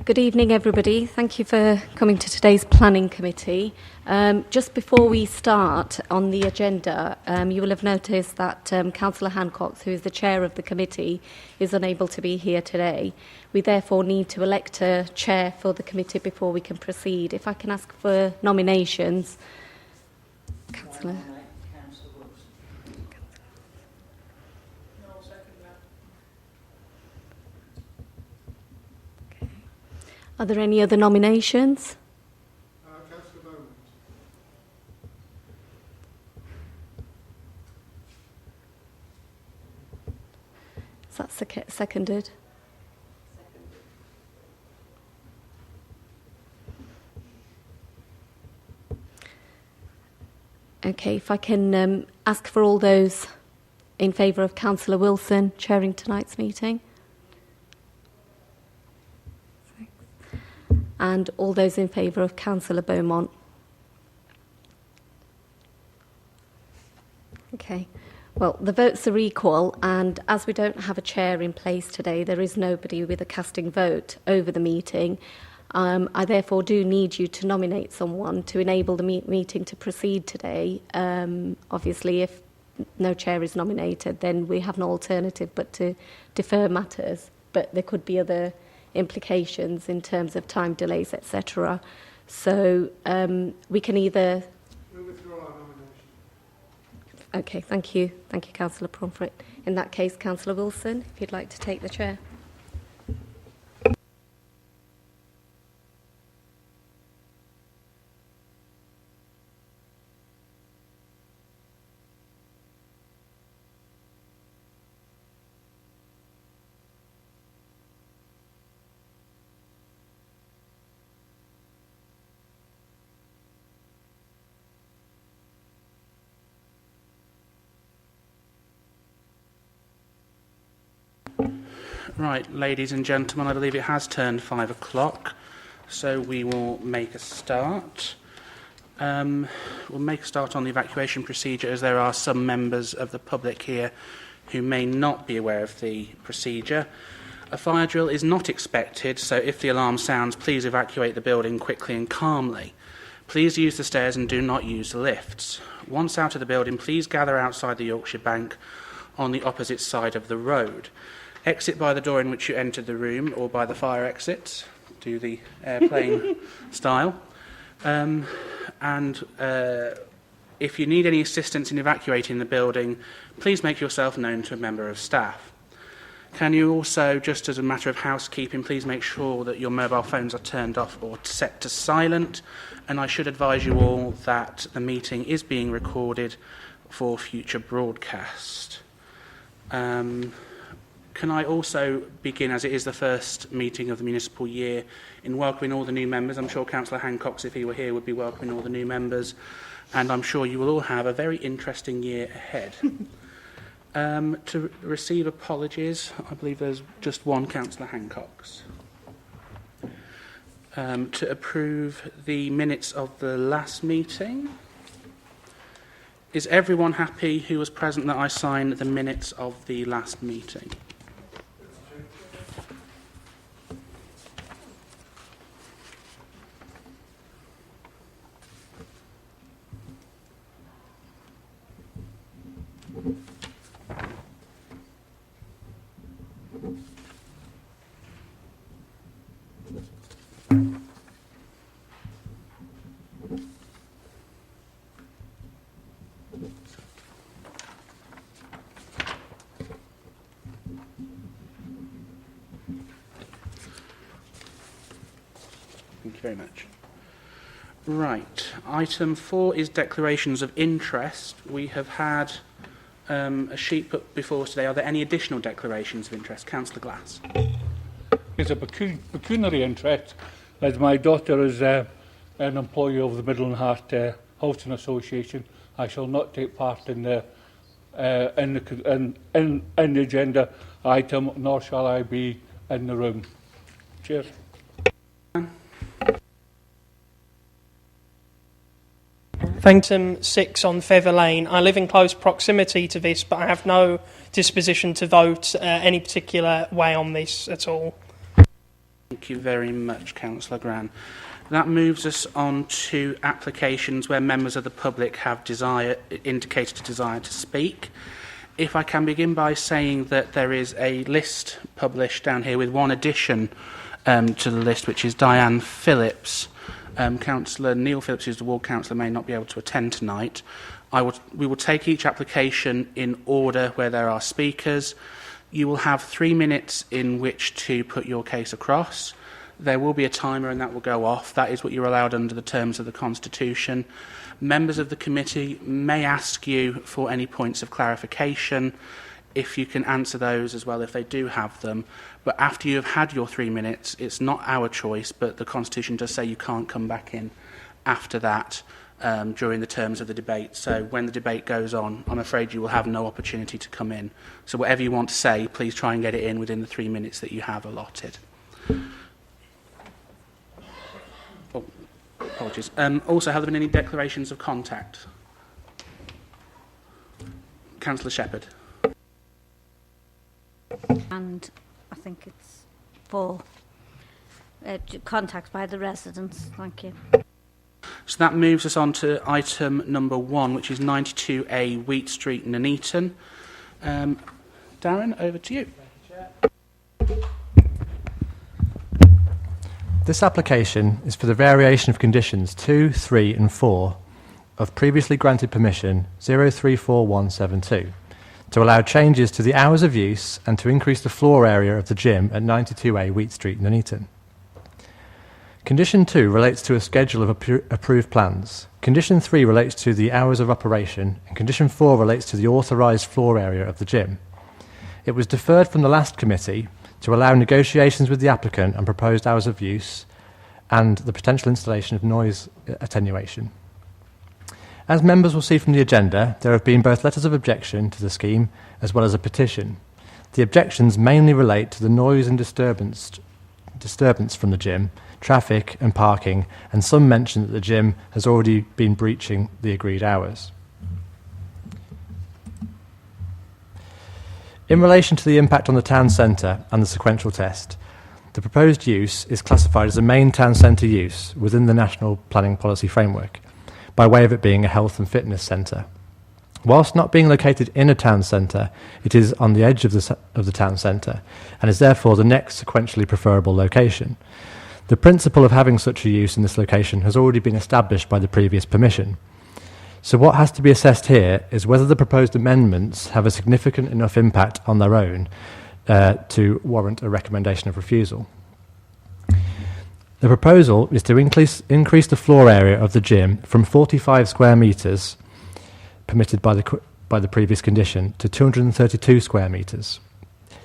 Good evening, everybody. Thank you for coming to today's planning committee. Just before we start on the agenda, you will have noticed that Councillor Hancock, who is the chair of the committee, is unable to be here today. We therefore need to elect a chair for the committee before we can proceed. If I can ask for nominations. Councillor. Are there any other nominations? Councillor Beaumont. Is that seconded? Okay, if I can ask for all those in favour of Councillor Wilson chairing tonight's meeting. And all those in favour of Councillor Beaumont. Okay. Well, the votes are equal, and as we don't have a chair in place today, there is nobody with a casting vote over the meeting. I therefore do need you to nominate someone to enable the meeting to proceed today. Obviously, if no chair is nominated, then we have no alternative but to defer matters. But there could be other implications in terms of time delays, etc. So we can either... We'll withdraw our nomination. Okay, thank you. Thank you, Councillor Pomfret. In that case, Councillor Wilson, if you'd like to take the chair. Right, ladies and gentlemen, I believe it has turned 5 o'clock, so we will make a start. We'll make a start on the evacuation procedure, as there are some members of the public here who may not be aware of the procedure. A fire drill is not expected, so if the alarm sounds, please evacuate the building quickly and calmly. Please use the stairs and do not use the lifts. Once out of the building, please gather outside the Yorkshire Bank on the opposite side of the road. Exit by the door in which you entered the room or by the fire exit. Do the airplane style. If you need any assistance in evacuating the building, please make yourself known to a member of staff. Can you also, just as a matter of housekeeping, please make sure that your mobile phones are turned off or set to silent. And I should advise you all that the meeting is being recorded for future broadcast. Can I also begin, as it is the first meeting of the municipal year, in welcoming all the new members? I'm sure Councillor Hancock, if he were here, would be welcoming all the new members. And I'm sure you will all have a very interesting year ahead. To receive apologies, I believe there's just one, Councillor Hancock's. To approve the minutes of the last meeting. Is everyone happy who was present that I sign the minutes of the last meeting? Thank you very much. Right, item 4 is declarations of interest. We have had a sheet put before us today. Are there any additional declarations of interest? Councillor Glass. It's a pecuniary interest, as my daughter is an employee of the Middle and Heart Housing Association. I shall not take part in the agenda item, nor shall I be in the room. Cheers. Item 6 on Feather Lane. I live in close proximity to this, but I have no disposition to vote any particular way on this at all. Thank you very much, Councillor Gran. That moves us on to applications where members of the public have indicated a desire to speak. If I can begin by saying that there is a list published down here with one addition to the list, which is Diane Phillips. Councillor Neil Phillips, who's the ward councillor, may not be able to attend tonight. We will take each application in order where there are speakers. You will have 3 minutes in which to put your case across. There will be a timer and that will go off. That is what you're allowed under the terms of the Constitution. Members of the committee may ask you for any points of clarification, if you can answer those as well if they do have them. But after you have had your 3 minutes, it's not our choice, but the Constitution does say you can't come back in after that during the terms of the debate. So when the debate goes on, I'm afraid you will have no opportunity to come in. So whatever you want to say, please try and get it in within the 3 minutes that you have allotted. Oh, apologies. Also, have there been any declarations of contact? Councillor Shepherd. And I think it's for contacts by the residents. Thank you. So that moves us on to item number 1, which is 92A Wheat Street, Nuneaton. Darren, over to you. This application is for the variation of conditions 2, 3 and 4 of previously granted permission 034172 to allow changes to the hours of use and to increase the floor area of the gym at 92A Wheat Street, Nuneaton. Condition 2 relates to a schedule of approved plans. Condition 3 relates to the hours of operation, and Condition 4 relates to the authorised floor area of the gym. It was deferred from the last committee to allow negotiations with the applicant on proposed hours of use and the potential installation of noise attenuation. As members will see from the agenda, there have been both letters of objection to the scheme as well as a petition. The objections mainly relate to the noise and disturbance from the gym, traffic and parking, and some mention that the gym has already been breaching the agreed hours. In relation to the impact on the town centre and the sequential test, the proposed use is classified as a main town centre use within the National Planning Policy Framework, by way of it being a health and fitness centre. Whilst not being located in a town centre, it is on the edge of the town centre and is therefore the next sequentially preferable location. The principle of having such a use in this location has already been established by the previous permission. So what has to be assessed here is whether the proposed amendments have a significant enough impact on their own to warrant a recommendation of refusal. The proposal is to increase the floor area of the gym from 45 square metres permitted by the previous condition to 232 square metres.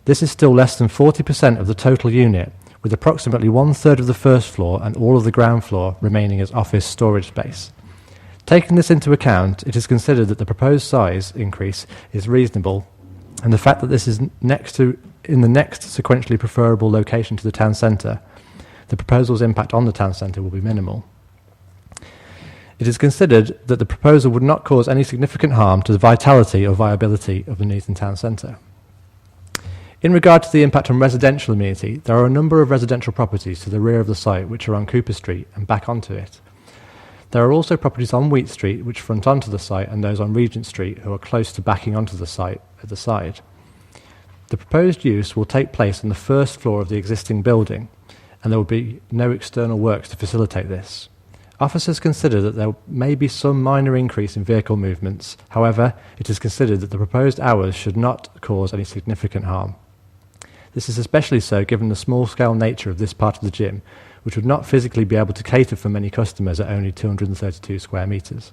This is still less than 40% of the total unit, with approximately 1/3 of the first floor and all of the ground floor remaining as office storage space. Taking this into account, it is considered that the proposed size increase is reasonable, and the fact that this is in the next sequentially preferable location to the town centre, the proposal's impact on the town centre will be minimal. It is considered that the proposal would not cause any significant harm to the vitality or viability of the Nuneaton town centre. In regard to the impact on residential amenity, there are a number of residential properties to the rear of the site which are on Cooper Street and back onto it. There are also properties on Wheat Street which front onto the site and those on Regent Street who are close to backing onto the site at the side. The proposed use will take place on the first floor of the existing building, and there will be no external works to facilitate this. Officers consider that there may be some minor increase in vehicle movements. However, it is considered that the proposed hours should not cause any significant harm. This is especially so given the small-scale nature of this part of the gym, which would not physically be able to cater for many customers at only 232 square metres.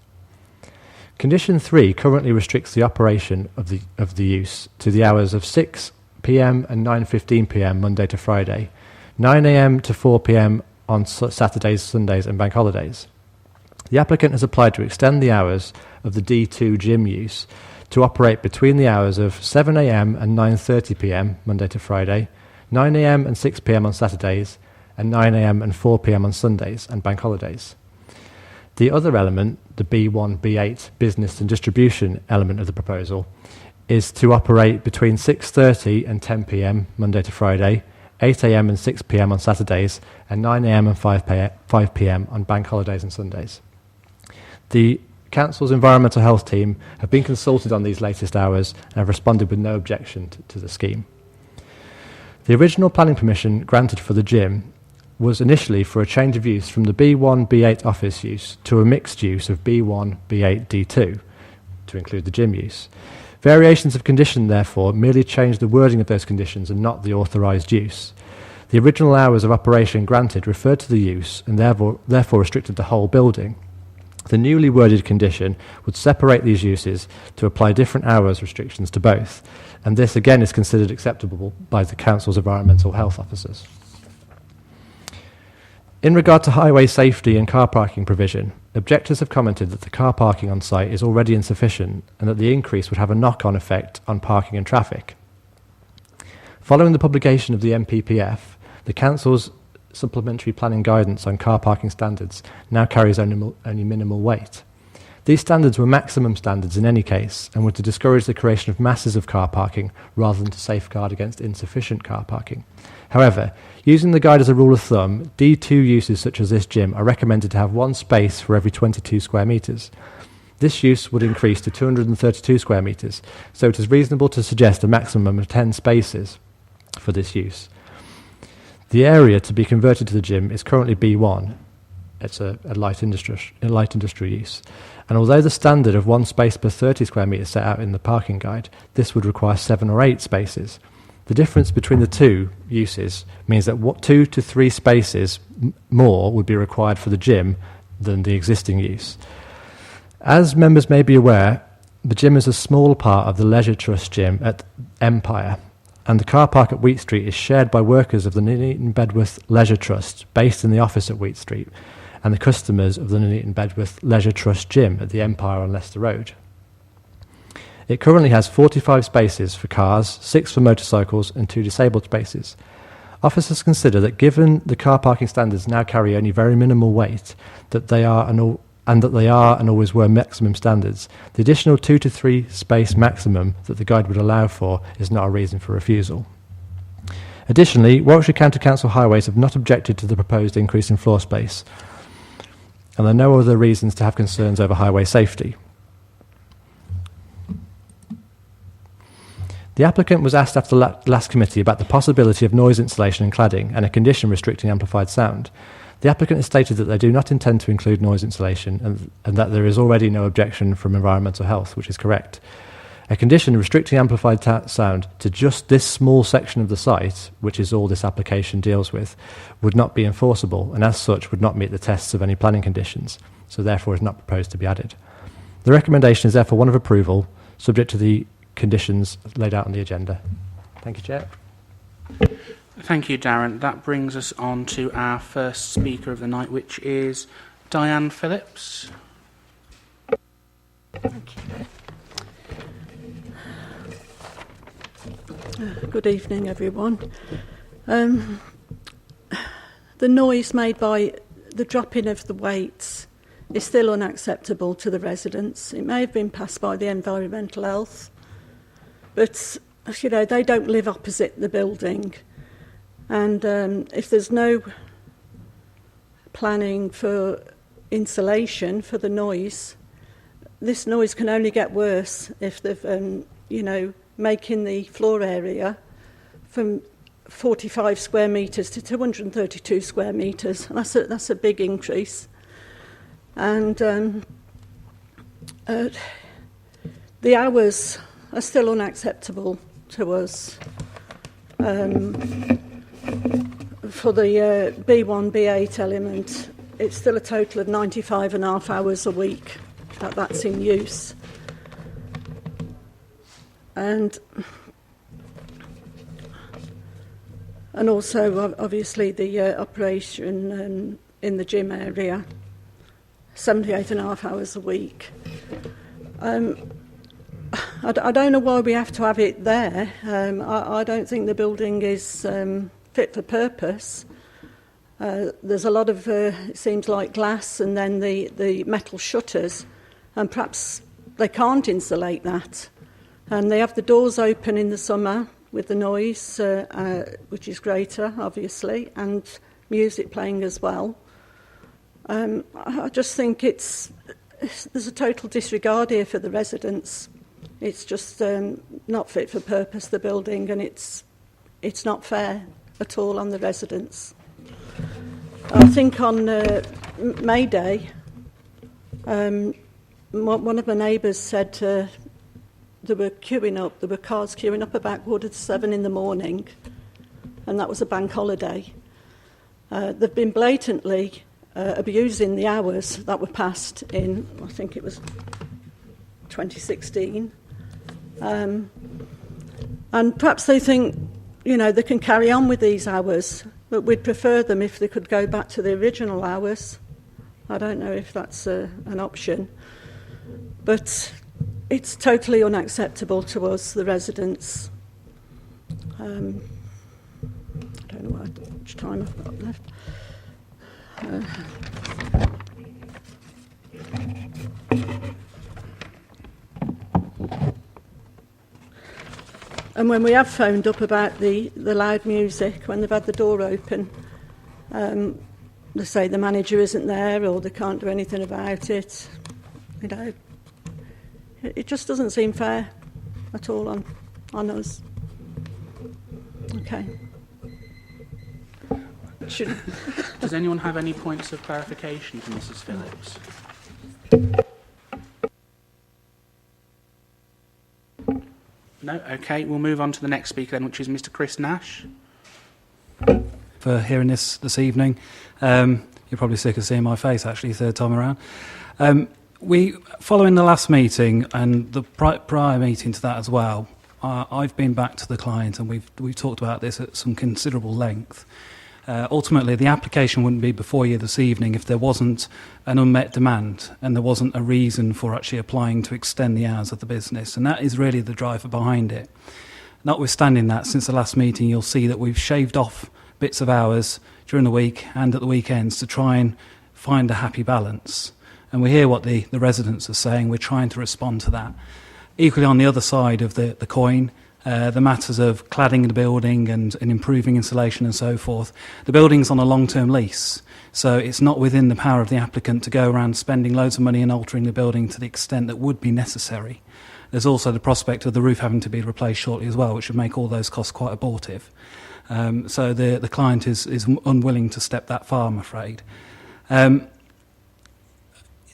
Condition 3 currently restricts the operation of the use to the hours of 6 p.m. and 9:15 p.m. Monday to Friday, 9 a.m. to 4 p.m. on Saturdays, Sundays and bank holidays. The applicant has applied to extend the hours of the D2 gym use to operate between the hours of 7 a.m. and 9:30 p.m. Monday to Friday, 9 a.m. and 6 p.m. on Saturdays, and 9 a.m. and 4 p.m. on Sundays and bank holidays. The other element, the B1, B8 business and distribution element of the proposal, is to operate between 6:30 and 10 p.m. Monday to Friday, 8 a.m. and 6 p.m. on Saturdays, and 9 a.m. and 5 p.m. on bank holidays and Sundays. The Council's environmental health team have been consulted on these latest hours and have responded with no objection to the scheme. The original planning permission granted for the gym was initially for a change of use from the B1, B8 office use to a mixed use of B1, B8, D2 to include the gym use. Variations of condition, therefore, merely change the wording of those conditions and not the authorised use. The original hours of operation granted referred to the use and therefore restricted the whole building. The newly worded condition would separate these uses to apply different hours restrictions to both, and this again is considered acceptable by the Council's environmental health officers. In regard to highway safety and car parking provision, objectors have commented that the car parking on site is already insufficient and that the increase would have a knock-on effect on parking and traffic. Following the publication of the MPPF, the Council's supplementary planning guidance on car parking standards now carries only minimal weight. These standards were maximum standards in any case and were to discourage the creation of masses of car parking rather than to safeguard against insufficient car parking. However, using the guide as a rule of thumb, D2 uses such as this gym are recommended to have one space for every 22 square metres. This use would increase to 232 square metres, so it is reasonable to suggest a maximum of 10 spaces for this use. The area to be converted to the gym is currently B1. It's a light industry use. And although the standard of one space per 30 square metres set out in the parking guide, this would require 7 or 8 spaces. The difference between the two uses means that 2 to 3 spaces more would be required for the gym than the existing use. As members may be aware, the gym is a small part of the Leisure Trust gym at Empire, and the car park at Wheat Street is shared by workers of the Nuneaton Bedworth Leisure Trust, based in the office at Wheat Street, and the customers of the Nuneaton Bedworth Leisure Trust gym at the Empire on Leicester Road. It currently has 45 spaces for cars, 6 for motorcycles, and 2 disabled spaces. Officers consider that given the car parking standards now carry only very minimal weight, that they are and always were maximum standards, the additional 2 to 3 space maximum that the guide would allow for is not a reason for refusal. Additionally, Warwickshire County Council Highways have not objected to the proposed increase in floor space, and there are no other reasons to have concerns over highway safety. The applicant was asked after the last committee about the possibility of noise insulation and cladding and a condition restricting amplified sound. The applicant has stated that they do not intend to include noise insulation and that there is already no objection from environmental health, which is correct. A condition restricting amplified sound to just this small section of the site, which is all this application deals with, would not be enforceable and as such would not meet the tests of any planning conditions, so therefore is not proposed to be added. The recommendation is therefore one of approval, subject to the conditions laid out on the agenda. Thank you, Chair. Thank you, Darren. That brings us on to our first speaker of the night, which is Diane Phillips. Good evening, everyone. The noise made by the dropping of the weights is still unacceptable to the residents. It may have been passed by the environmental health, but you know, they don't live opposite the building. And if there's no planning for insulation for the noise, this noise can only get worse if they've, making the floor area from 45 square metres to 232 square metres. That's a big increase. And the hours are still unacceptable to us. For the B1, B8 element, it's still a total of 95.5 hours a week that's in use. And also, obviously, the operation in the gym area, 78.5 hours a week. I don't know why we have to have it there. I don't think the building is fit for purpose. There's a lot of, it seems like glass and then the metal shutters, and perhaps they can't insulate that. And they have the doors open in the summer with the noise, which is greater, obviously, and music playing as well. I just think there's a total disregard here for the residents. It's just not fit for purpose, the building, and it's not fair at all on the residents. I think on May Day, one of my neighbours said there were cars queuing up about 7:15 in the morning, and that was a bank holiday. They've been blatantly abusing the hours that were passed in, I think it was 2016. And perhaps they think, they can carry on with these hours, but we'd prefer them if they could go back to the original hours. I don't know if that's an option. But it's totally unacceptable to us, the residents. I don't know how much time I've got left. And when we have phoned up about the loud music, when they've had the door open, they say the manager isn't there or they can't do anything about it. It just doesn't seem fair at all on us. Okay. Does anyone have any points of clarification for Mrs. Phillips? No? Okay, we'll move on to the next speaker then, which is Mr. Chris Nash. For hearing this evening. You're probably sick of seeing my face, actually, third time around. Following the last meeting and the prior meeting to that as well, I've been back to the client and we've talked about this at some considerable length. Ultimately, the application wouldn't be before you this evening if there wasn't an unmet demand and there wasn't a reason for actually applying to extend the hours of the business, and that is really the driver behind it. Notwithstanding that, since the last meeting, you'll see that we've shaved off bits of hours during the week and at the weekends to try and find a happy balance. And we hear what the residents are saying. We're trying to respond to that. Equally, on the other side of the coin, the matters of cladding the building and improving insulation and so forth. The building's on a long-term lease, so it's not within the power of the applicant to go around spending loads of money and altering the building to the extent that would be necessary. There's also the prospect of the roof having to be replaced shortly as well, which would make all those costs quite abortive. So the client is unwilling to step that far, I'm afraid.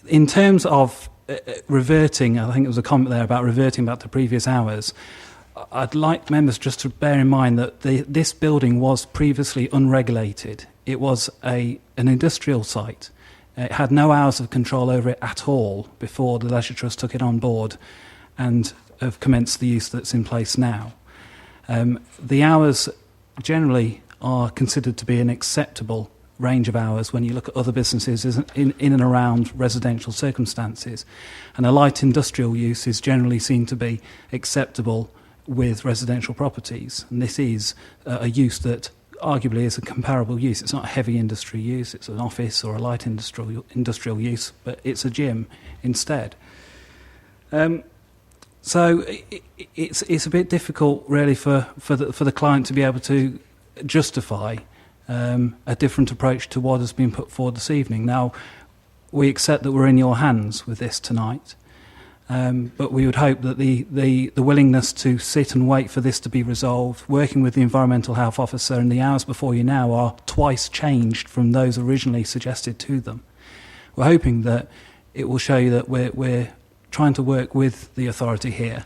In terms of reverting, I think there was a comment there about reverting back to previous hours. I'd like members just to bear in mind that this building was previously unregulated. It was an industrial site. It had no hours of control over it at all before the Leisure Trust took it on board and have commenced the use that's in place now. The hours generally are considered to be an acceptable range of hours when you look at other businesses in and around residential circumstances. And a light industrial use is generally seen to be acceptable with residential properties. And this is a use that arguably is a comparable use. It's not a heavy industry use, it's an office or a light industrial use, but it's a gym instead. So it's a bit difficult really for the client to be able to justify a different approach to what has been put forward this evening. Now, we accept that we're in your hands with this tonight, but we would hope that the willingness to sit and wait for this to be resolved, working with the environmental health officer, and the hours before you now are twice changed from those originally suggested to them. We're hoping that it will show you that we're trying to work with the authority here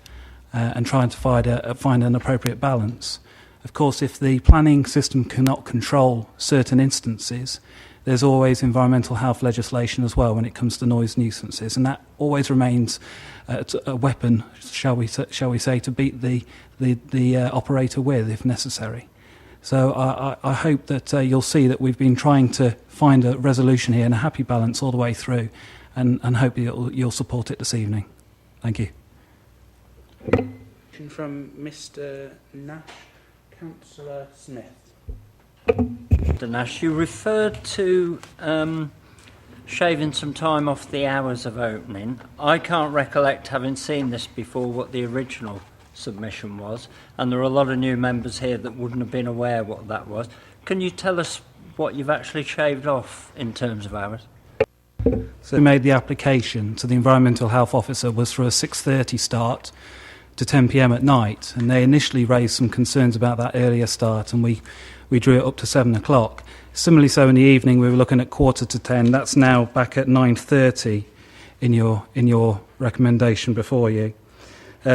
and trying to find an appropriate balance. Of course, if the planning system cannot control certain instances, there's always environmental health legislation as well when it comes to noise nuisances, and that always remains a weapon, shall we say, to beat the operator with if necessary. So I hope that you'll see that we've been trying to find a resolution here and a happy balance all the way through, and hope you'll support it this evening. Thank you. From Mr. Nash. Councillor Smith. Mr. Nash, you referred to shaving some time off the hours of opening. I can't recollect having seen this before, what the original submission was, and there are a lot of new members here that wouldn't have been aware what that was. Can you tell us what you've actually shaved off in terms of hours? So we made the application to the Environmental Health Officer was for a 6:30 start to 10 p.m. at night, and they initially raised some concerns about that earlier start, and we drew it up to 7 o'clock. Similarly, so in the evening we were looking at 9:45. That's now back at 9:30 in your recommendation before you.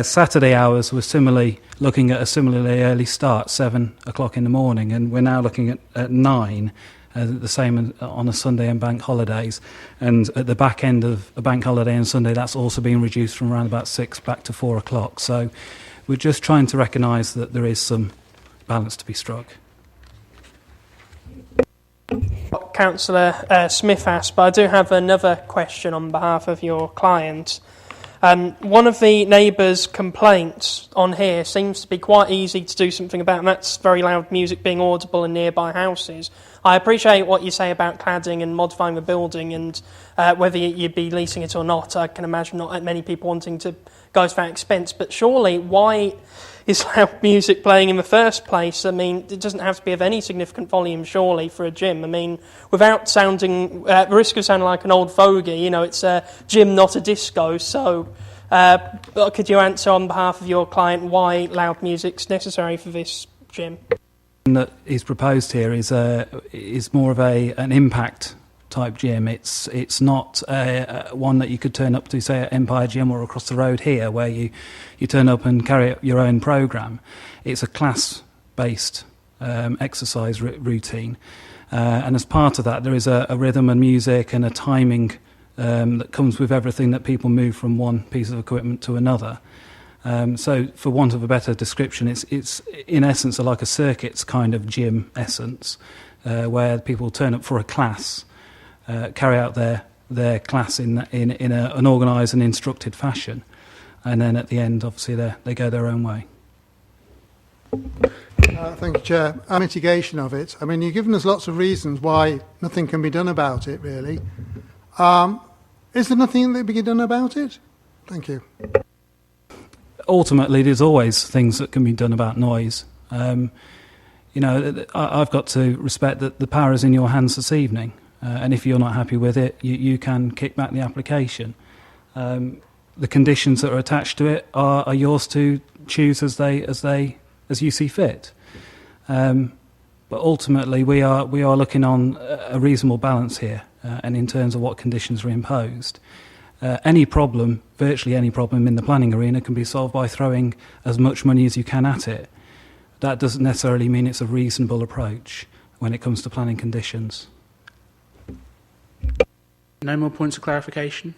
Saturday hours were similarly looking at a similarly early start, 7 o'clock in the morning, and we're now looking at 9. The same on a Sunday and bank holidays, and at the back end of a bank holiday and Sunday, that's also been reduced from around about 6 back to 4 o'clock. So we're just trying to recognise that there is some balance to be struck. Councillor Smith asked, but I do have another question on behalf of your client. One of the neighbours' complaints on here seems to be quite easy to do something about, and that's very loud music being audible in nearby houses. I appreciate what you say about cladding and modifying the building, and whether you'd be leasing it or not. I can imagine not many people wanting to go to that expense, but surely why is loud music playing in the first place? I mean, it doesn't have to be of any significant volume, surely, for a gym. I mean, without sounding, the risk of sounding like an old fogey, you know, it's a gym, not a disco. So, could you answer on behalf of your client why loud music's necessary for this gym? That is proposed here is more of an impact type gym. It's not one that you could turn up to, say, at Empire Gym or across the road here, where you turn up and carry out your own programme. It's a class-based exercise routine, and as part of that, there is a rhythm and music and a timing that comes with everything that people move from one piece of equipment to another. So, for want of a better description, it's in essence like a circuits kind of gym essence, where people turn up for a class, carry out their class in an organised and instructed fashion, and then at the end, obviously, they go their own way. Thank you, Chair. Mitigation of it. I mean, you've given us lots of reasons why nothing can be done about it, really. Is there nothing that can be done about it? Thank you. Ultimately, there's always things that can be done about noise. You know, I've got to respect that the power is in your hands this evening, and if you're not happy with it, you can kick back the application. The conditions that are attached to it are yours to choose as you see fit. But ultimately, we are looking on a reasonable balance here, and in terms of what conditions are imposed. Virtually any problem in the planning arena can be solved by throwing as much money as you can at it. That doesn't necessarily mean it's a reasonable approach when it comes to planning conditions. No more points of clarification?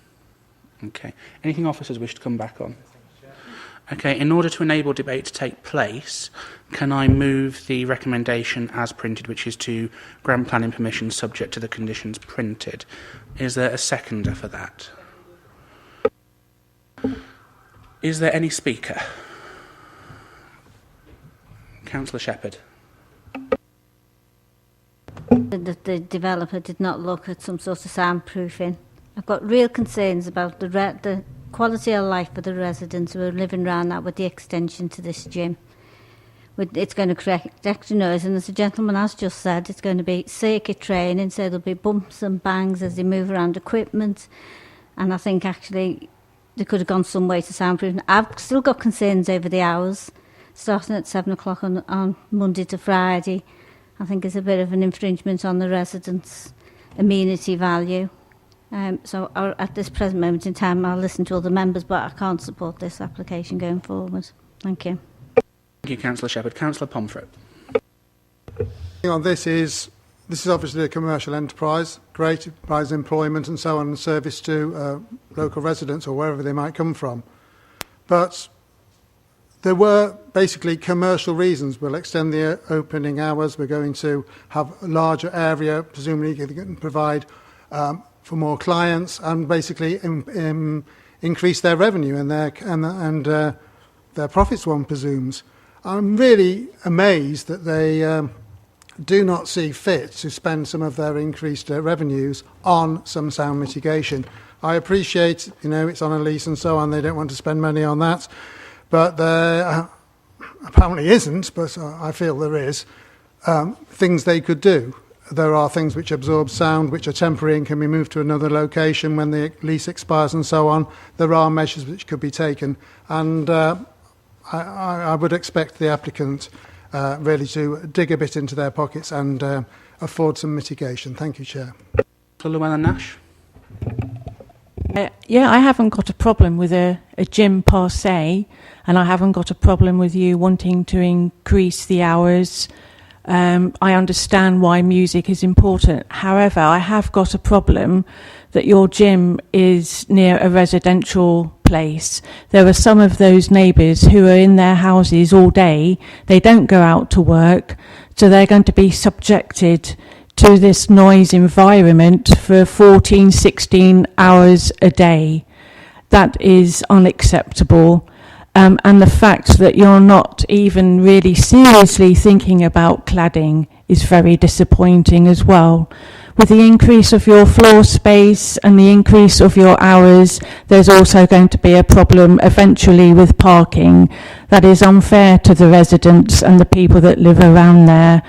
Okay. Anything officers wish to come back on? Okay, in order to enable debate to take place, can I move the recommendation as printed, which is to grant planning permission subject to the conditions printed? Is there a seconder for that? Is there any speaker? Councillor Shepherd. The developer did not look at some sort of soundproofing. I've got real concerns about the quality of life for the residents who are living around that with the extension to this gym. It's going to create extra noise, and as the gentleman has just said, it's going to be circuit training, so there'll be bumps and bangs as they move around equipment. And I think actually they could have gone some way to soundproofing. I've still got concerns over the hours, starting at 7 o'clock on Monday to Friday. I think it's a bit of an infringement on the residents' amenity value. So at this present moment in time, I'll listen to other members, but I can't support this application going forward. Thank you. Thank you, Councillor Shepherd. Councillor Pomfret. On this is obviously a commercial enterprise, great, it provides employment and so on, and service to local residents or wherever they might come from. But there were basically commercial reasons. We'll extend the opening hours. We're going to have a larger area, presumably you can provide for more clients, and basically increase their revenue and their profits, one presumes. I'm really amazed that they do not see fit to spend some of their increased revenues on some sound mitigation. I appreciate, it's on a lease and so on, they don't want to spend money on that. But there apparently isn't, but I feel there is, things they could do. There are things which absorb sound, which are temporary and can be moved to another location when the lease expires and so on. There are measures which could be taken. And I would expect the applicant really to dig a bit into their pockets and afford some mitigation. Thank you, Chair. Llewellyn Nash. Yeah, I haven't got a problem with a gym per se, and I haven't got a problem with you wanting to increase the hours. I understand why music is important. However, I have got a problem that your gym is near a residential place. There are some of those neighbours who are in their houses all day. They don't go out to work, so they're going to be subjected to this noise environment for 14, 16 hours a day. That is unacceptable. And the fact that you're not even really seriously thinking about cladding is very disappointing as well. With the increase of your floor space and the increase of your hours, there's also going to be a problem eventually with parking. That is unfair to the residents and the people that live around there.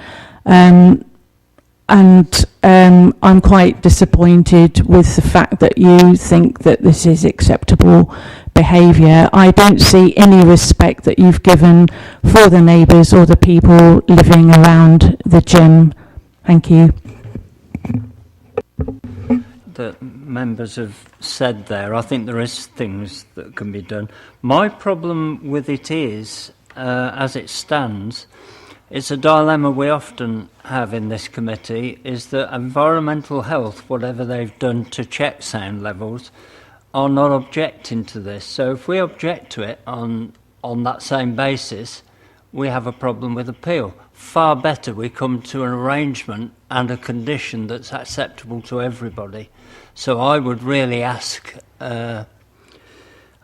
I'm quite disappointed with the fact that you think that this is acceptable behaviour. I don't see any respect that you've given for the neighbours or the people living around the gym. Thank you. The members have said there, I think there is things that can be done. My problem with it is, as it stands, it's a dilemma we often have in this committee, is that environmental health, whatever they've done to check sound levels, are not objecting to this. So if we object to it on that same basis, we have a problem with appeal. Far better we come to an arrangement and a condition that's acceptable to everybody. So I would really ask that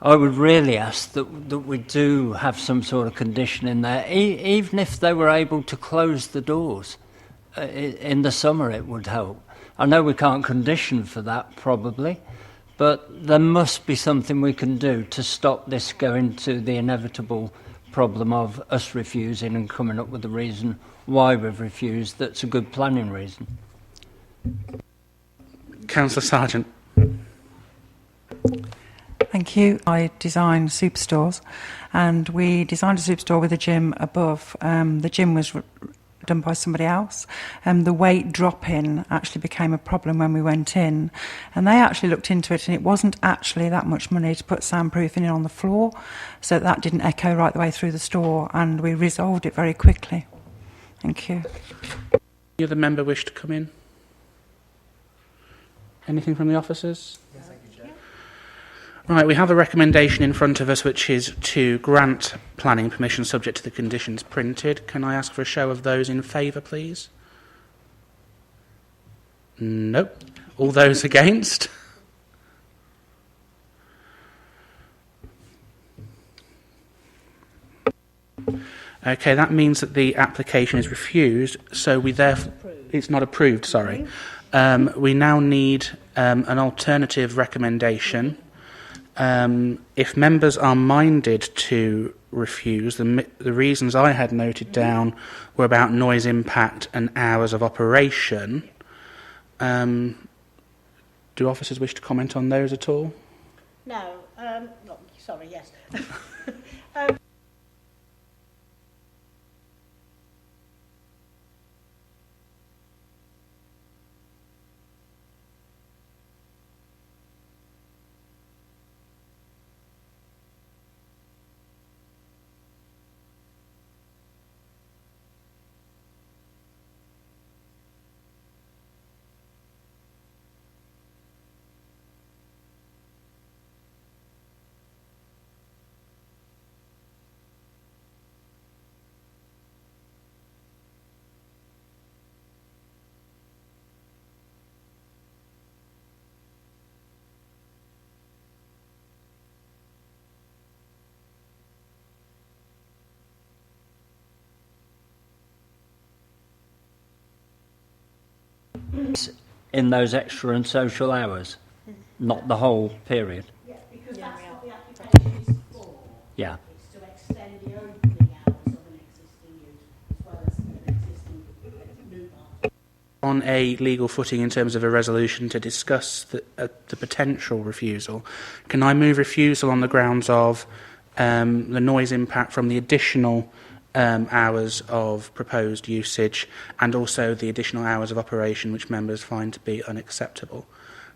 we do have some sort of condition in there, even if they were able to close the doors. In the summer it would help. I know we can't condition for that probably, but there must be something we can do to stop this going to the inevitable problem of us refusing and coming up with a reason why we've refused that's a good planning reason. Councillor Sargent. Thank you. I designed superstores, and we designed a superstore with a gym above. The gym was done by somebody else, and the weight drop-in actually became a problem when we went in. And they actually looked into it, and it wasn't actually that much money to put soundproofing in on the floor, so that didn't echo right the way through the store, and we resolved it very quickly. Thank you. Any other member wish to come in? Anything from the officers? Yes, thank you, Chair. Right, we have a recommendation in front of us which is to grant planning permission subject to the conditions printed. Can I ask for a show of those in favour, please? Nope. All those against? Okay, that means that the application is refused, so we therefore... It's not approved, sorry. We now need an alternative recommendation. If members are minded to refuse, the reasons I had noted down were about noise impact and hours of operation. Do officers wish to comment on those at all? No, sorry, yes. In those extra and social hours, not the whole period. Yeah, because that's what the application is for. Yeah. It's to on a legal footing in terms of a resolution to discuss the potential refusal, can I move refusal on the grounds of the noise impact from the additional hours of proposed usage and also the additional hours of operation which members find to be unacceptable?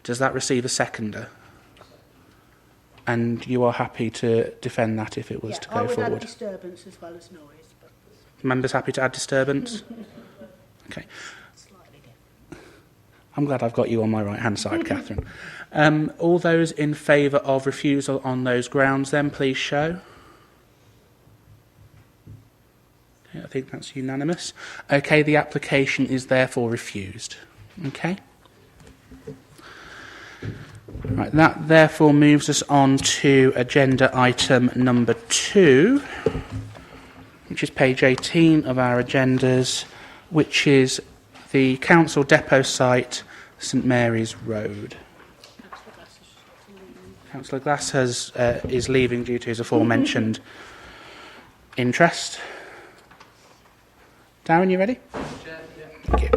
Does that receive a seconder? And you are happy to defend that if it was to go I would forward? add disturbance as well as noise. But Members happy to add disturbance? Okay. slightly different. I'm glad I've got you on my right-hand side, Catherine. All those in favour of refusal on those grounds then, please show. Okay, I think that's unanimous. Okay, the application is therefore refused. Okay. Right, that therefore moves us on to agenda item number 2, which is page 18 of our agendas, which is the council depot site, St Mary's Road. Councillor Glass is leaving due to his aforementioned interest. Darren, you ready? Thank you.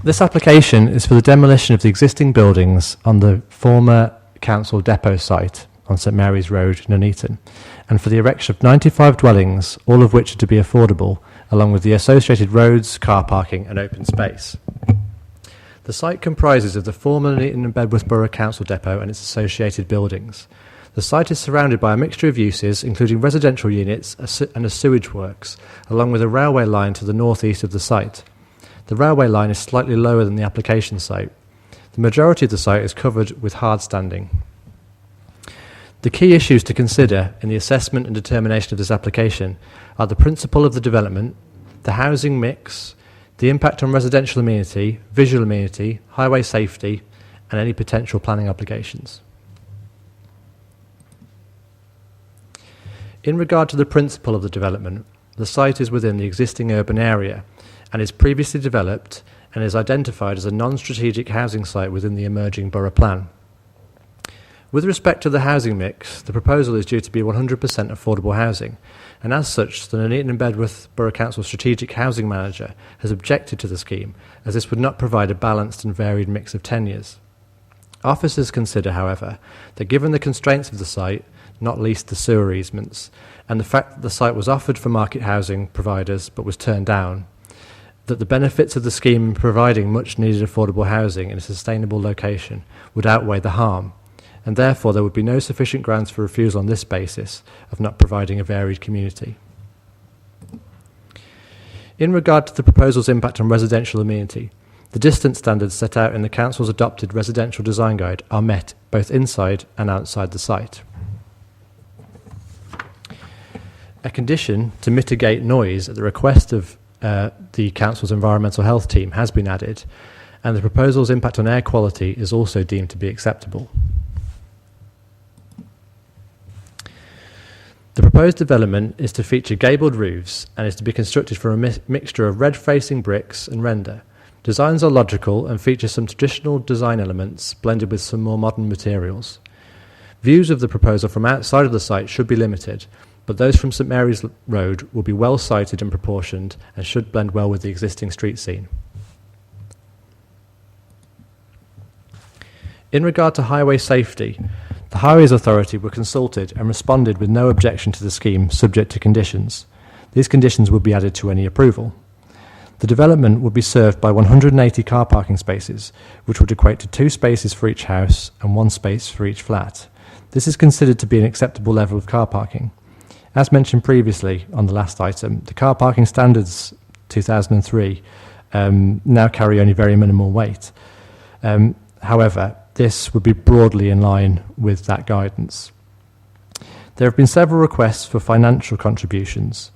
This application is for the demolition of the existing buildings on the former council depot site on St Mary's Road, Nuneaton, and for the erection of 95 dwellings, all of which are to be affordable, along with the associated roads, car parking and open space. The site comprises of the former Nuneaton and Bedworth Borough Council depot and its associated buildings. The site is surrounded by a mixture of uses, including residential units and a sewage works, along with a railway line to the north-east of the site. The railway line is slightly lower than the application site. The majority of the site is covered with hard standing. The key issues to consider in the assessment and determination of this application are the principle of the development, the housing mix, the impact on residential amenity, visual amenity, highway safety, and any potential planning obligations. In regard to the principle of the development, the site is within the existing urban area and is previously developed and is identified as a non-strategic housing site within the emerging borough plan. With respect to the housing mix, the proposal is due to be 100% affordable housing, and as such, the Nuneaton and Bedworth Borough Council Strategic Housing Manager has objected to the scheme, as this would not provide a balanced and varied mix of tenures. Officers consider, however, that given the constraints of the site, not least the sewer easements, and the fact that the site was offered for market housing providers but was turned down, that the benefits of the scheme in providing much needed affordable housing in a sustainable location would outweigh the harm, and therefore there would be no sufficient grounds for refusal on this basis of not providing a varied community. In regard to the proposal's impact on residential amenity, the distance standards set out in the Council's adopted residential design guide are met both inside and outside the site. A condition to mitigate noise at the request of the Council's environmental health team has been added, and the proposal's impact on air quality is also deemed to be acceptable. The proposed development is to feature gabled roofs and is to be constructed from a mixture of red-facing bricks and render. Designs are logical and feature some traditional design elements blended with some more modern materials. Views of the proposal from outside of the site should be limited, but those from St Mary's Road will be well sited and proportioned and should blend well with the existing street scene. In regard to highway safety, the Highways Authority were consulted and responded with no objection to the scheme, subject to conditions. These conditions would be added to any approval. The development would be served by 180 car parking spaces, which would equate to 2 spaces for each house and 1 space for each flat. This is considered to be an acceptable level of car parking. As mentioned previously on the last item, the car parking standards 2003 now carry only very minimal weight. However, this would be broadly in line with that guidance. There have been several requests for financial contributions.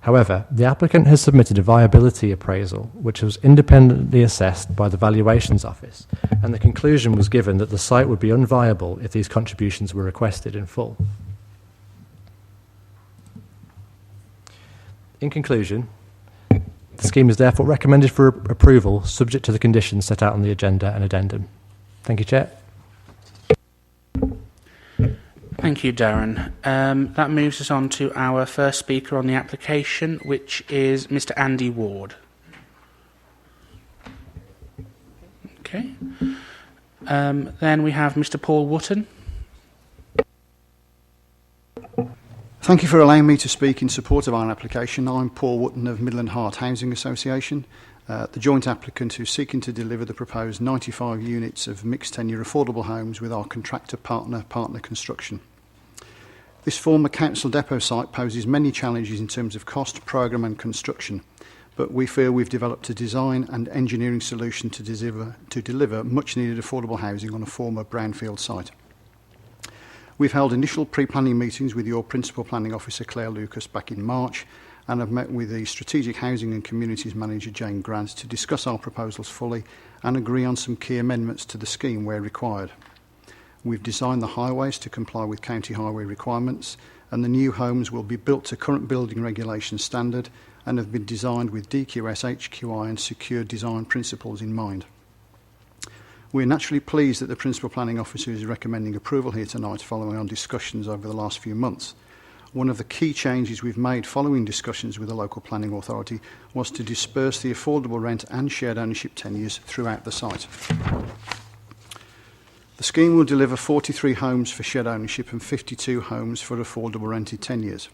However, the applicant has submitted a viability appraisal, which was independently assessed by the Valuations Office, and the conclusion was given that the site would be unviable if these contributions were requested in full. In conclusion, the scheme is therefore recommended for approval, subject to the conditions set out on the agenda and addendum. Thank you, Chair. Thank you, Darren. That moves us on to our first speaker on the application, which is Mr. Andy Ward. Okay. Then we have Mr. Paul Wootton. Thank you for allowing me to speak in support of our application. I'm Paul Wootton of Midland Heart Housing Association, the joint applicant who's seeking to deliver the proposed 95 units of mixed tenure affordable homes with our contractor partner Construction. This former council depot site poses many challenges in terms of cost, programme and construction, but we feel we've developed a design and engineering solution to deliver much needed affordable housing on a former brownfield site. We've held initial pre-planning meetings with your Principal Planning Officer Claire Lucas back in March, and have met with the Strategic Housing and Communities Manager Jane Grant to discuss our proposals fully and agree on some key amendments to the scheme where required. We've designed the highways to comply with county highway requirements, and the new homes will be built to current building regulation standard and have been designed with DQS, HQI and secure design principles in mind. We are naturally pleased that the Principal Planning Officer is recommending approval here tonight following on discussions over the last few months. One of the key changes we've made following discussions with the local planning authority was to disperse the affordable rent and shared ownership tenures throughout the site. The scheme will deliver 43 homes for shared ownership and 52 homes for affordable rented tenures,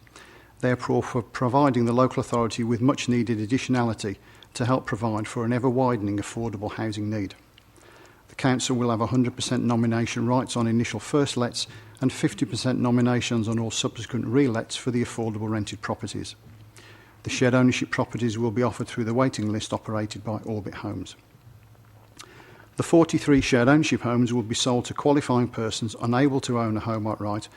therefore providing the local authority with much needed additionality to help provide for an ever widening affordable housing need. The council will have 100% nomination rights on initial first lets and 50% nominations on all subsequent re-lets for the affordable rented properties. The shared ownership properties will be offered through the waiting list operated by Orbit Homes. The 43 shared ownership homes will be sold to qualifying persons unable to own a home outright,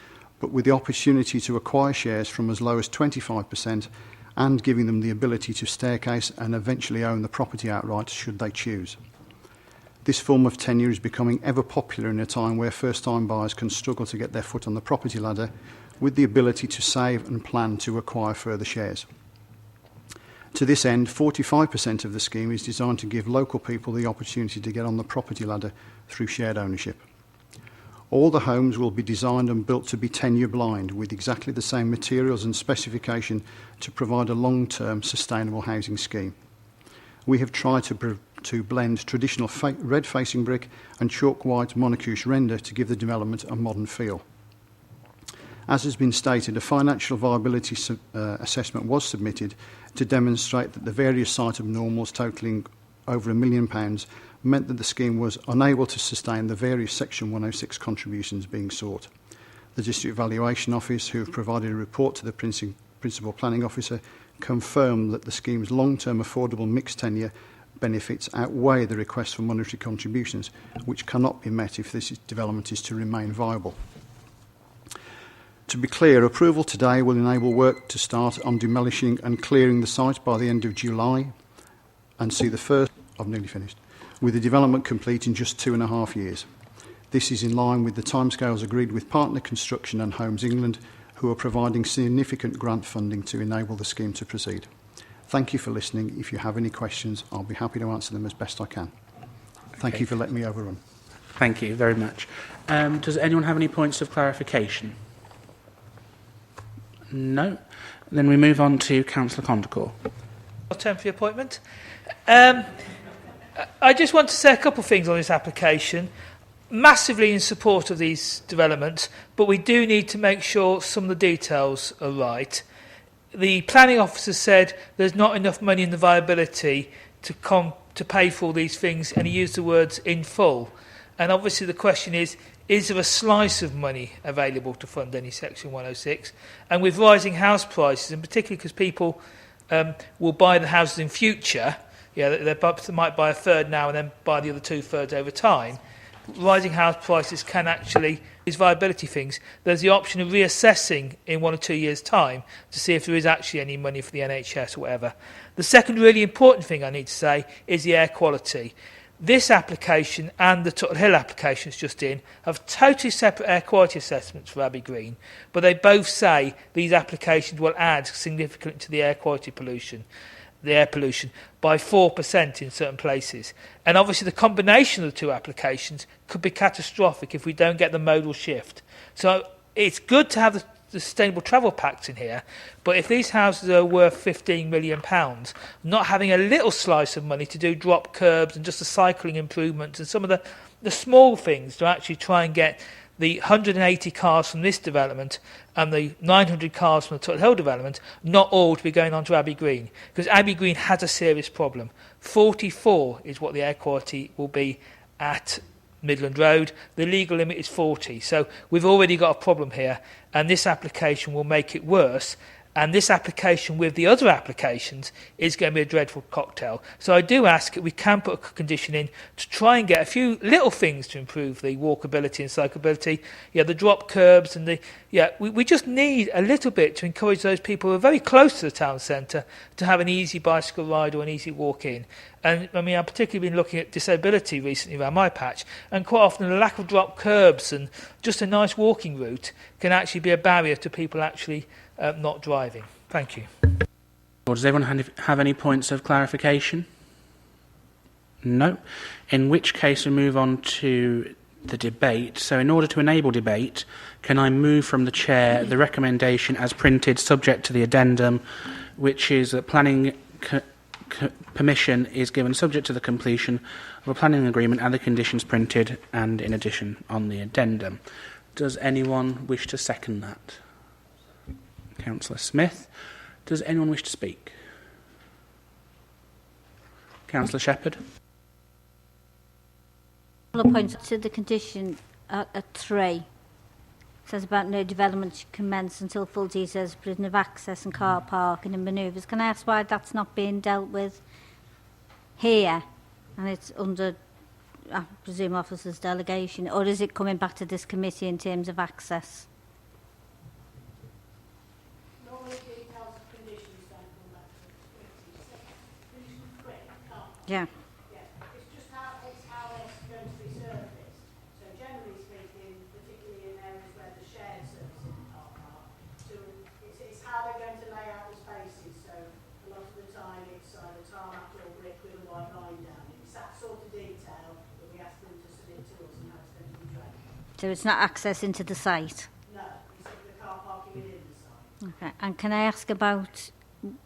but with the opportunity to acquire shares from as low as 25% and giving them the ability to staircase and eventually own the property outright should they choose. This form of tenure is becoming ever popular in a time where first-time buyers can struggle to get their foot on the property ladder, with the ability to save and plan to acquire further shares. To this end, 45% of the scheme is designed to give local people the opportunity to get on the property ladder through shared ownership. All the homes will be designed and built to be tenure blind, with exactly the same materials and specification to provide a long-term sustainable housing scheme. We have tried to blend traditional red facing brick and chalk white monocouche render to give the development a modern feel. As has been stated, a financial viability assessment was submitted to demonstrate that the various site abnormals totalling over £1 million meant that the scheme was unable to sustain the various Section 106 contributions being sought. The District Valuation Office, who have provided a report to the Principal Planning Officer, confirmed that the scheme's long-term affordable mixed tenure benefits outweigh the request for monetary contributions, which cannot be met if this development is to remain viable. To be clear, approval today will enable work to start on demolishing and clearing the site by the end of July and see the first, I've nearly finished, with the development complete in just 2.5 years. This is in line with the timescales agreed with Partner Construction and Homes England, who are providing significant grant funding to enable the scheme to proceed. Thank you for listening. If you have any questions, I'll be happy to answer them as best I can. Thank you for letting me overrun. Thank you very much. Does anyone have any points of clarification? No? Then we move on to Councillor Condacore. Term for the appointment. I just want to say a couple of things on this application. Massively in support of these developments, but we do need to make sure some of the details are right. The planning officer said there's not enough money in the viability to pay for all these things, and he used the words in full. And obviously the question is there a slice of money available to fund any Section 106? And with rising house prices, and particularly because people will buy the houses in future, they might buy a third now and then buy the other 2/3 over time, rising house prices can actually, these viability things, there's the option of reassessing in 1 or 2 years' time to see if there is actually any money for the NHS or whatever. The second really important thing I need to say is the air quality. This application and the Tuttle Hill applications just in have totally separate air quality assessments for Abbey Green, but they both say these applications will add significantly to the air quality pollution, the air pollution, by 4% in certain places. And obviously the combination of the two applications could be catastrophic if we don't get the modal shift. So it's good to have the Sustainable Travel Pacts in here, but if these houses are worth £15 million, not having a little slice of money to do drop curbs and just the cycling improvements and some of the small things to actually try and get the 180 cars from this development and the 900 cars from the Tuttle Hill development, not all to be going on to Abbey Green, because Abbey Green has a serious problem. 44 is what the air quality will be at Midland Road. The legal limit is 40. So we've already got a problem here, and this application will make it worse. And this application with the other applications is going to be a dreadful cocktail. So I do ask that we can put a condition in to try and get a few little things to improve the walkability and cyclability. Yeah, the drop curbs and we just need a little bit to encourage those people who are very close to the town centre to have an easy bicycle ride or an easy walk in. And I mean, I've particularly been looking at disability recently around my patch, and quite often the lack of drop curbs and just a nice walking route can actually be a barrier to people actually not driving. Thank you. Or does everyone have any points of clarification? No. In which case we move on to the debate. So in order to enable debate, can I move from the chair the recommendation as printed, subject to the addendum, which is that planning permission is given subject to the completion of a planning agreement and the conditions printed and in addition on the addendum. Does anyone wish to second that? Councillor Smith. Does anyone wish to speak? Councillor Shepherd. A couple of points to the condition at 3. It says about no development should commence until full details of provision of access and car parking and manoeuvres. Can I ask why that's not being dealt with here and it's under, I presume, officer's delegation, or is it coming back to this committee in terms of access? Yeah. It's just how it's going to be serviced. So generally speaking, particularly in areas where the shared service in the car park, it's how they're going to lay out the spaces. So a lot of the time it's either tarmac or brick with a white line down it. It's that sort of detail that we ask them to submit to us and how it's going to be drained. So it's not access into the site? No, it's the car parking within the site. Okay. And can I ask about,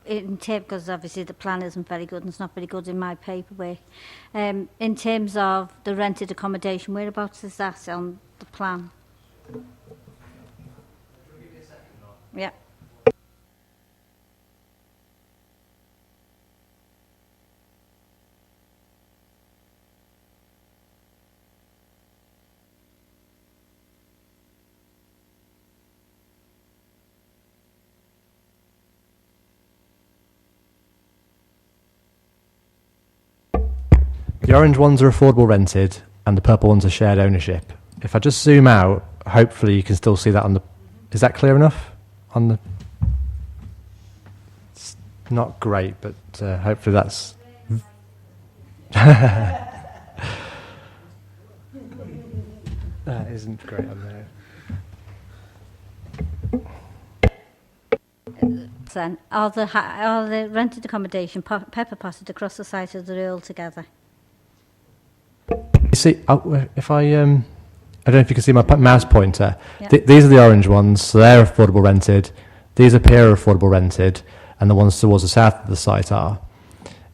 because obviously the plan isn't very good and it's not very good in my paperwork, in terms of the rented accommodation, whereabouts is that on the plan? Yeah. The orange ones are affordable rented and the purple ones are shared ownership. If I just zoom out, hopefully you can still see that on the... Is that clear enough? On the... It's not great, but hopefully that's... That isn't great on there. Then, are the rented accommodation pepper potted across the site of the Earl together? You see, if I don't know if you can see my mouse pointer. Yep. These are the orange ones, so they're affordable rented. These up here are affordable rented, and the ones towards the south of the site are.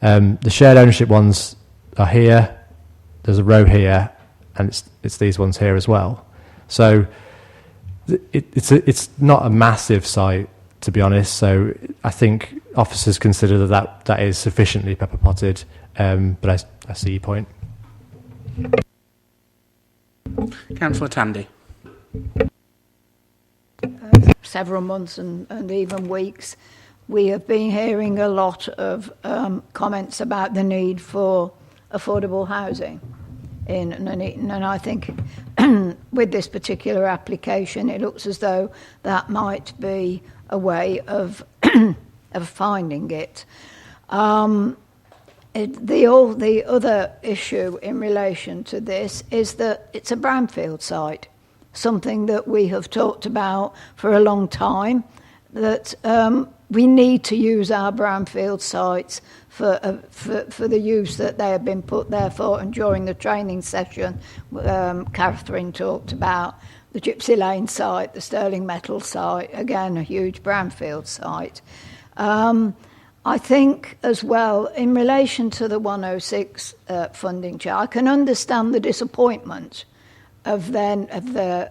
The shared ownership ones are here. There's a row here, and it's these ones here as well. So it's not a massive site, to be honest. So I think officers consider that is sufficiently pepper potted. But I see your point. Councillor Tandy. Several months and even weeks, we have been hearing a lot of comments about the need for affordable housing in Nuneaton, and I think with this particular application, it looks as though that might be a way of of finding it. The other issue in relation to this is that it's a brownfield site, something that we have talked about for a long time, that we need to use our brownfield sites for the use that they have been put there for. And during the training session, Catherine talked about the Gypsy Lane site, the Sterling Metal site, again, a huge brownfield site. I think as well, in relation to the 106 funding, Chair, I can understand the disappointment of the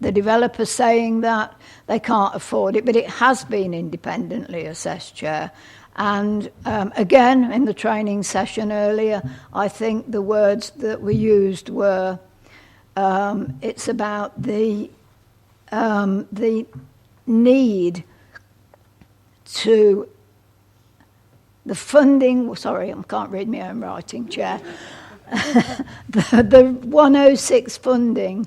developer saying that they can't afford it, but it has been independently assessed, Chair. And again, in the training session earlier, I think the words that were used were, it's about the need to the funding. Sorry, I can't read my own writing, Chair. the 106 funding,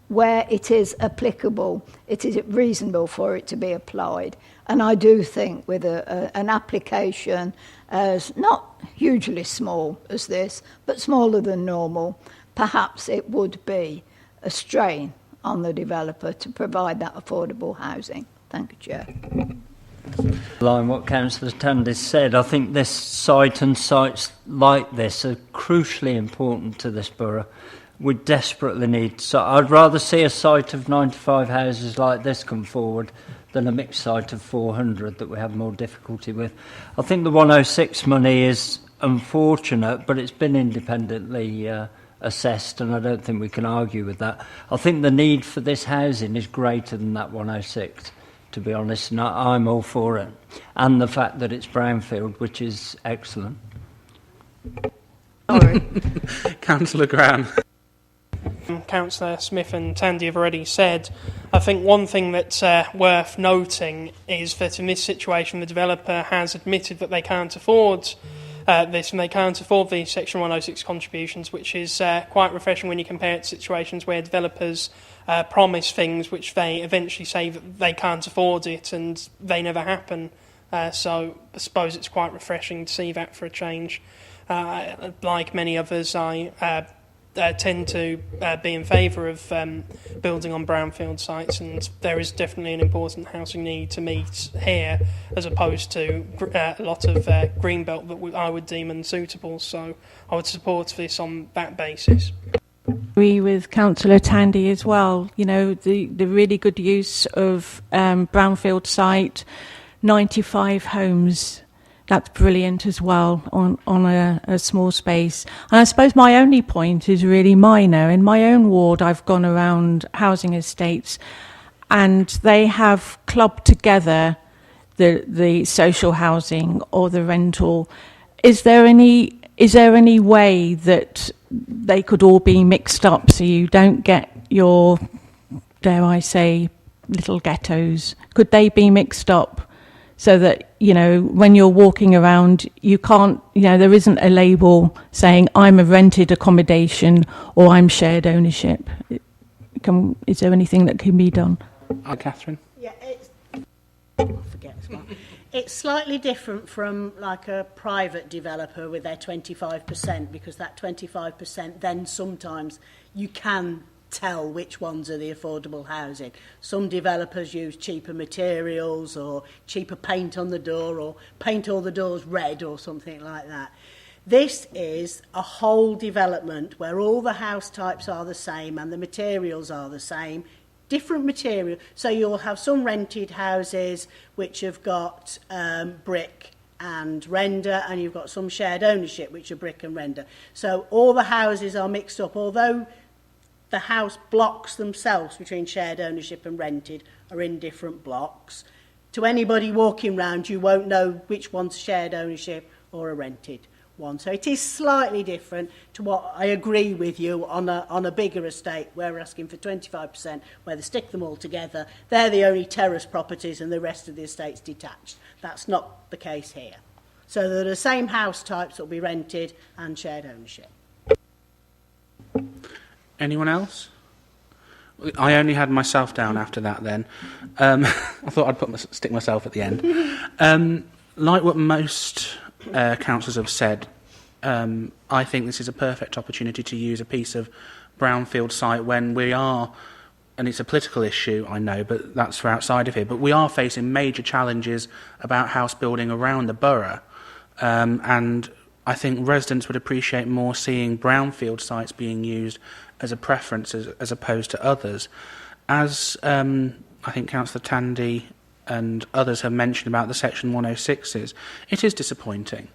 where it is applicable, it is reasonable for it to be applied. And I do think with an application as not hugely small as this, but smaller than normal, perhaps it would be a strain on the developer to provide that affordable housing. Thank you, Chair. Line what Councillor Tandy said, I think this site and sites like this are crucially important to this borough. We desperately need, so I'd rather see a site of 95 houses like this come forward than a mixed site of 400 that we have more difficulty with. I think the 106 money is unfortunate, but it's been independently assessed, and I don't think we can argue with that. I think the need for this housing is greater than that 106, to be honest, and I'm all for it. And the fact that it's brownfield, which is excellent. Sorry. Councillor Graham. Councillor Smith and Tandy have already said, I think one thing that's worth noting is that in this situation the developer has admitted that they can't afford this and they can't afford these Section 106 contributions, which is quite refreshing when you compare it to situations where developers promise things which they eventually say that they can't afford it and they never happen. So I suppose it's quite refreshing to see that for a change. Like many others, I tend to be in favour of building on brownfield sites, and there is definitely an important housing need to meet here as opposed to a lot of greenbelt that I would deem unsuitable. So I would support this on that basis. Agree with Councillor Tandy as well. You know, the really good use of brownfield site, 95 homes. That's brilliant as well on a small space. And I suppose my only point is really minor. In my own ward, I've gone around housing estates and they have clubbed together the social housing or the rental. Is there any way that they could all be mixed up so you don't get your, dare I say, little ghettos? Could they be mixed up? So that, you know, when you're walking around, you can't, you know, there isn't a label saying I'm a rented accommodation or I'm shared ownership. Is there anything that can be done? Catherine? Yeah, it's slightly different from like a private developer with their 25%, because that 25% then sometimes you can tell which ones are the affordable housing. Some developers use cheaper materials or cheaper paint on the door or paint all the doors red or something like that. This is a whole development where all the house types are the same and the materials are the same, different material. So you'll have some rented houses which have got brick and render, and you've got some shared ownership which are brick and render. So all the houses are mixed up, although the house blocks themselves between shared ownership and rented are in different blocks. To anybody walking round, you won't know which one's shared ownership or a rented one. So it is slightly different to what I agree with you on a bigger estate where we're asking for 25%, where they stick them all together. They're the only terrace properties and the rest of the estate's detached. That's not the case here. So they're the same house types that will be rented and shared ownership. Anyone else? I only had myself down after that then. I thought I'd stick myself at the end. Like what most councillors have said, I think this is a perfect opportunity to use a piece of brownfield site when we are, and it's a political issue, I know, but that's for outside of here, but we are facing major challenges about house building around the borough. And I think residents would appreciate more seeing brownfield sites being used as a preference as opposed to others. As I think Councillor Tandy and others have mentioned about the Section 106s, it is disappointing.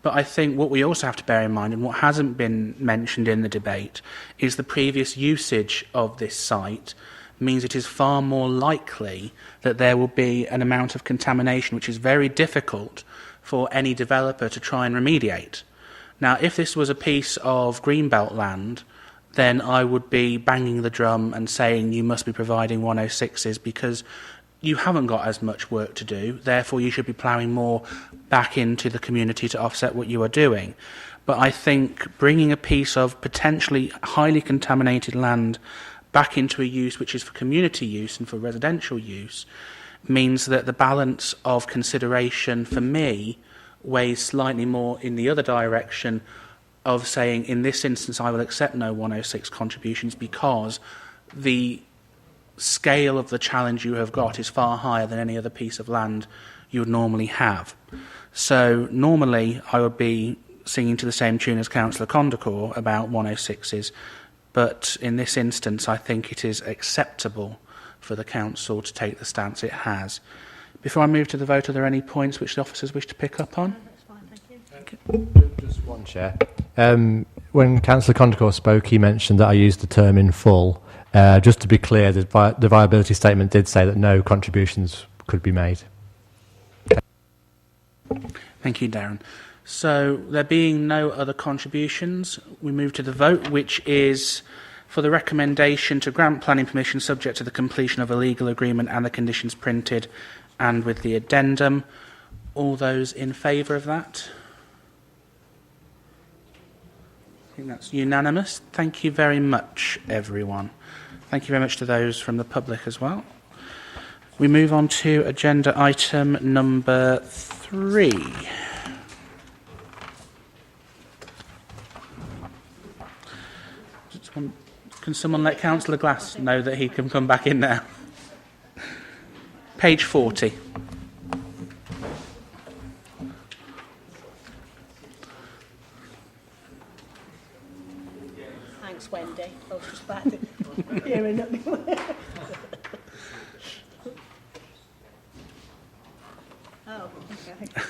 But I think what we also have to bear in mind, and what hasn't been mentioned in the debate, is the previous usage of this site means it is far more likely that there will be an amount of contamination which is very difficult for any developer to try and remediate. Now, if this was a piece of greenbelt land, then I would be banging the drum and saying you must be providing 106s because you haven't got as much work to do, therefore you should be ploughing more back into the community to offset what you are doing. But I think bringing a piece of potentially highly contaminated land back into a use which is for community use and for residential use means that the balance of consideration for me weighs slightly more in the other direction of saying, in this instance, I will accept no 106 contributions because the scale of the challenge you have got is far higher than any other piece of land you would normally have. So normally I would be singing to the same tune as Councillor Condacor about 106s, but in this instance I think it is acceptable for the council to take the stance it has. Before I move to the vote, are there any points which the officers wish to pick up on? Just one, Chair. When Councillor Condacor spoke, he mentioned that I used the term in full. Just to be clear, the viability statement did say that no contributions could be made. Thank you, Darren. So, there being no other contributions, we move to the vote, which is for the recommendation to grant planning permission subject to the completion of a legal agreement and the conditions printed and with the addendum. All those in favour of that? I think that's unanimous. Thank you very much, everyone. Thank you very much to those from the public as well. We move on to agenda item number 3. Can someone let Councillor Glass know that he can come back in now? Page 40. Thanks, Wendy. I was just back to hearing it. Oh, okay.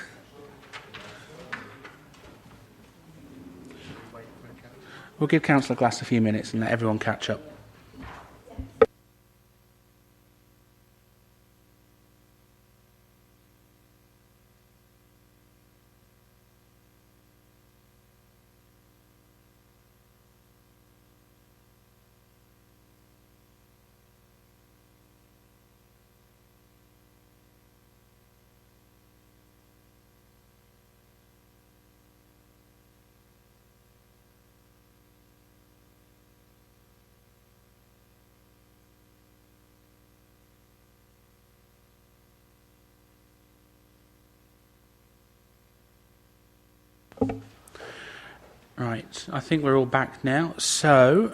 We'll give Councillor Glass a few minutes and let everyone catch up. Right, I think we're all back now. So,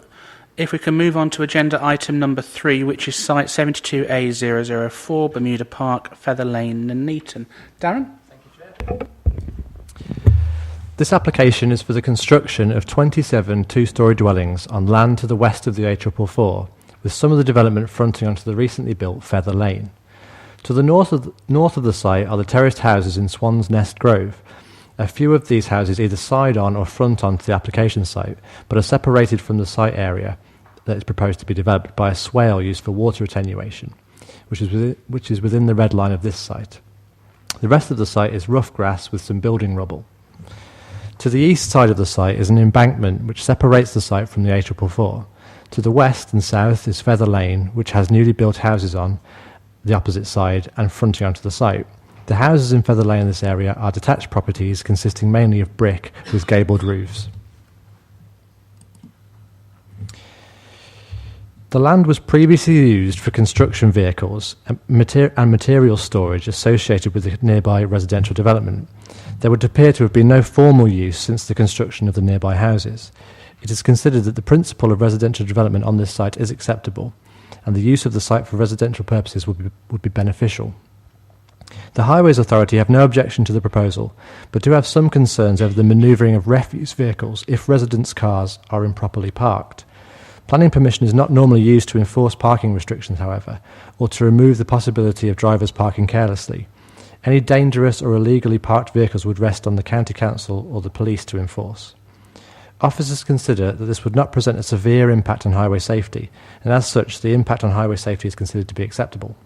if we can move on to agenda item number 3, which is site 72A004, Bermuda Park, Feather Lane, Nuneaton. Darren? Thank you, Chair. This application is for the construction of 27 two-storey dwellings on land to the west of the A444, with some of the development fronting onto the recently built Feather Lane. To the north of the site are the terraced houses in Swan's Nest Grove. A few of these houses either side on or front onto the application site, but are separated from the site area that is proposed to be developed by a swale used for water attenuation, which is within the red line of this site. The rest of the site is rough grass with some building rubble. To the east side of the site is an embankment which separates the site from the A444. To the west and south is Feather Lane, which has newly built houses on the opposite side and fronting onto the site. The houses in Feather Lane in this area are detached properties consisting mainly of brick with gabled roofs. The land was previously used for construction vehicles and material storage associated with the nearby residential development. There would appear to have been no formal use since the construction of the nearby houses. It is considered that the principle of residential development on this site is acceptable, and the use of the site for residential purposes would be beneficial. The Highways Authority have no objection to the proposal, but do have some concerns over the manoeuvring of refuse vehicles if residents' cars are improperly parked. Planning permission is not normally used to enforce parking restrictions, however, or to remove the possibility of drivers parking carelessly. Any dangerous or illegally parked vehicles would rest on the County Council or the police to enforce. Officers consider that this would not present a severe impact on highway safety, and as such, the impact on highway safety is considered to be acceptable.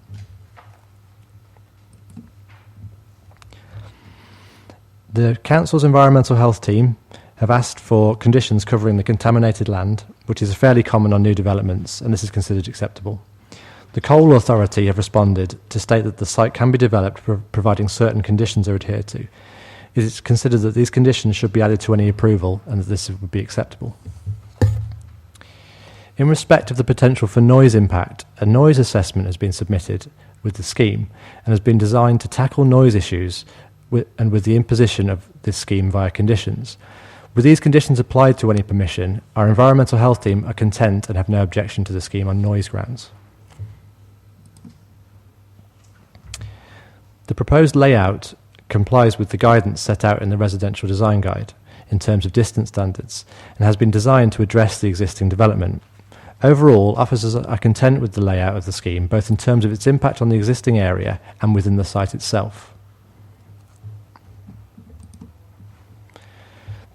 The Council's Environmental Health team have asked for conditions covering the contaminated land, which is fairly common on new developments, and this is considered acceptable. The Coal Authority have responded to state that the site can be developed providing certain conditions are adhered to. It is considered that these conditions should be added to any approval and that this would be acceptable. In respect of the potential for noise impact, a noise assessment has been submitted with the scheme and has been designed to tackle noise issues with the imposition of this scheme via conditions. With these conditions applied to any permission, our Environmental Health team are content and have no objection to the scheme on noise grounds. The proposed layout complies with the guidance set out in the Residential Design Guide in terms of distance standards and has been designed to address the existing development. Overall, officers are content with the layout of the scheme, both in terms of its impact on the existing area and within the site itself.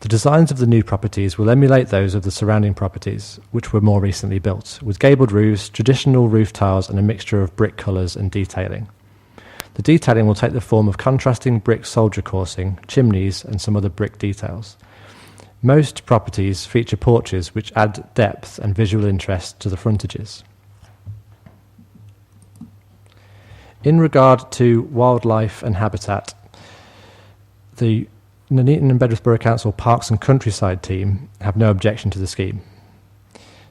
The designs of the new properties will emulate those of the surrounding properties, which were more recently built, with gabled roofs, traditional roof tiles and a mixture of brick colours and detailing. The detailing will take the form of contrasting brick soldier coursing, chimneys and some other brick details. Most properties feature porches which add depth and visual interest to the frontages. In regard to wildlife and habitat, the Nuneaton and Bedworth Borough Council Parks and Countryside team have no objection to the scheme.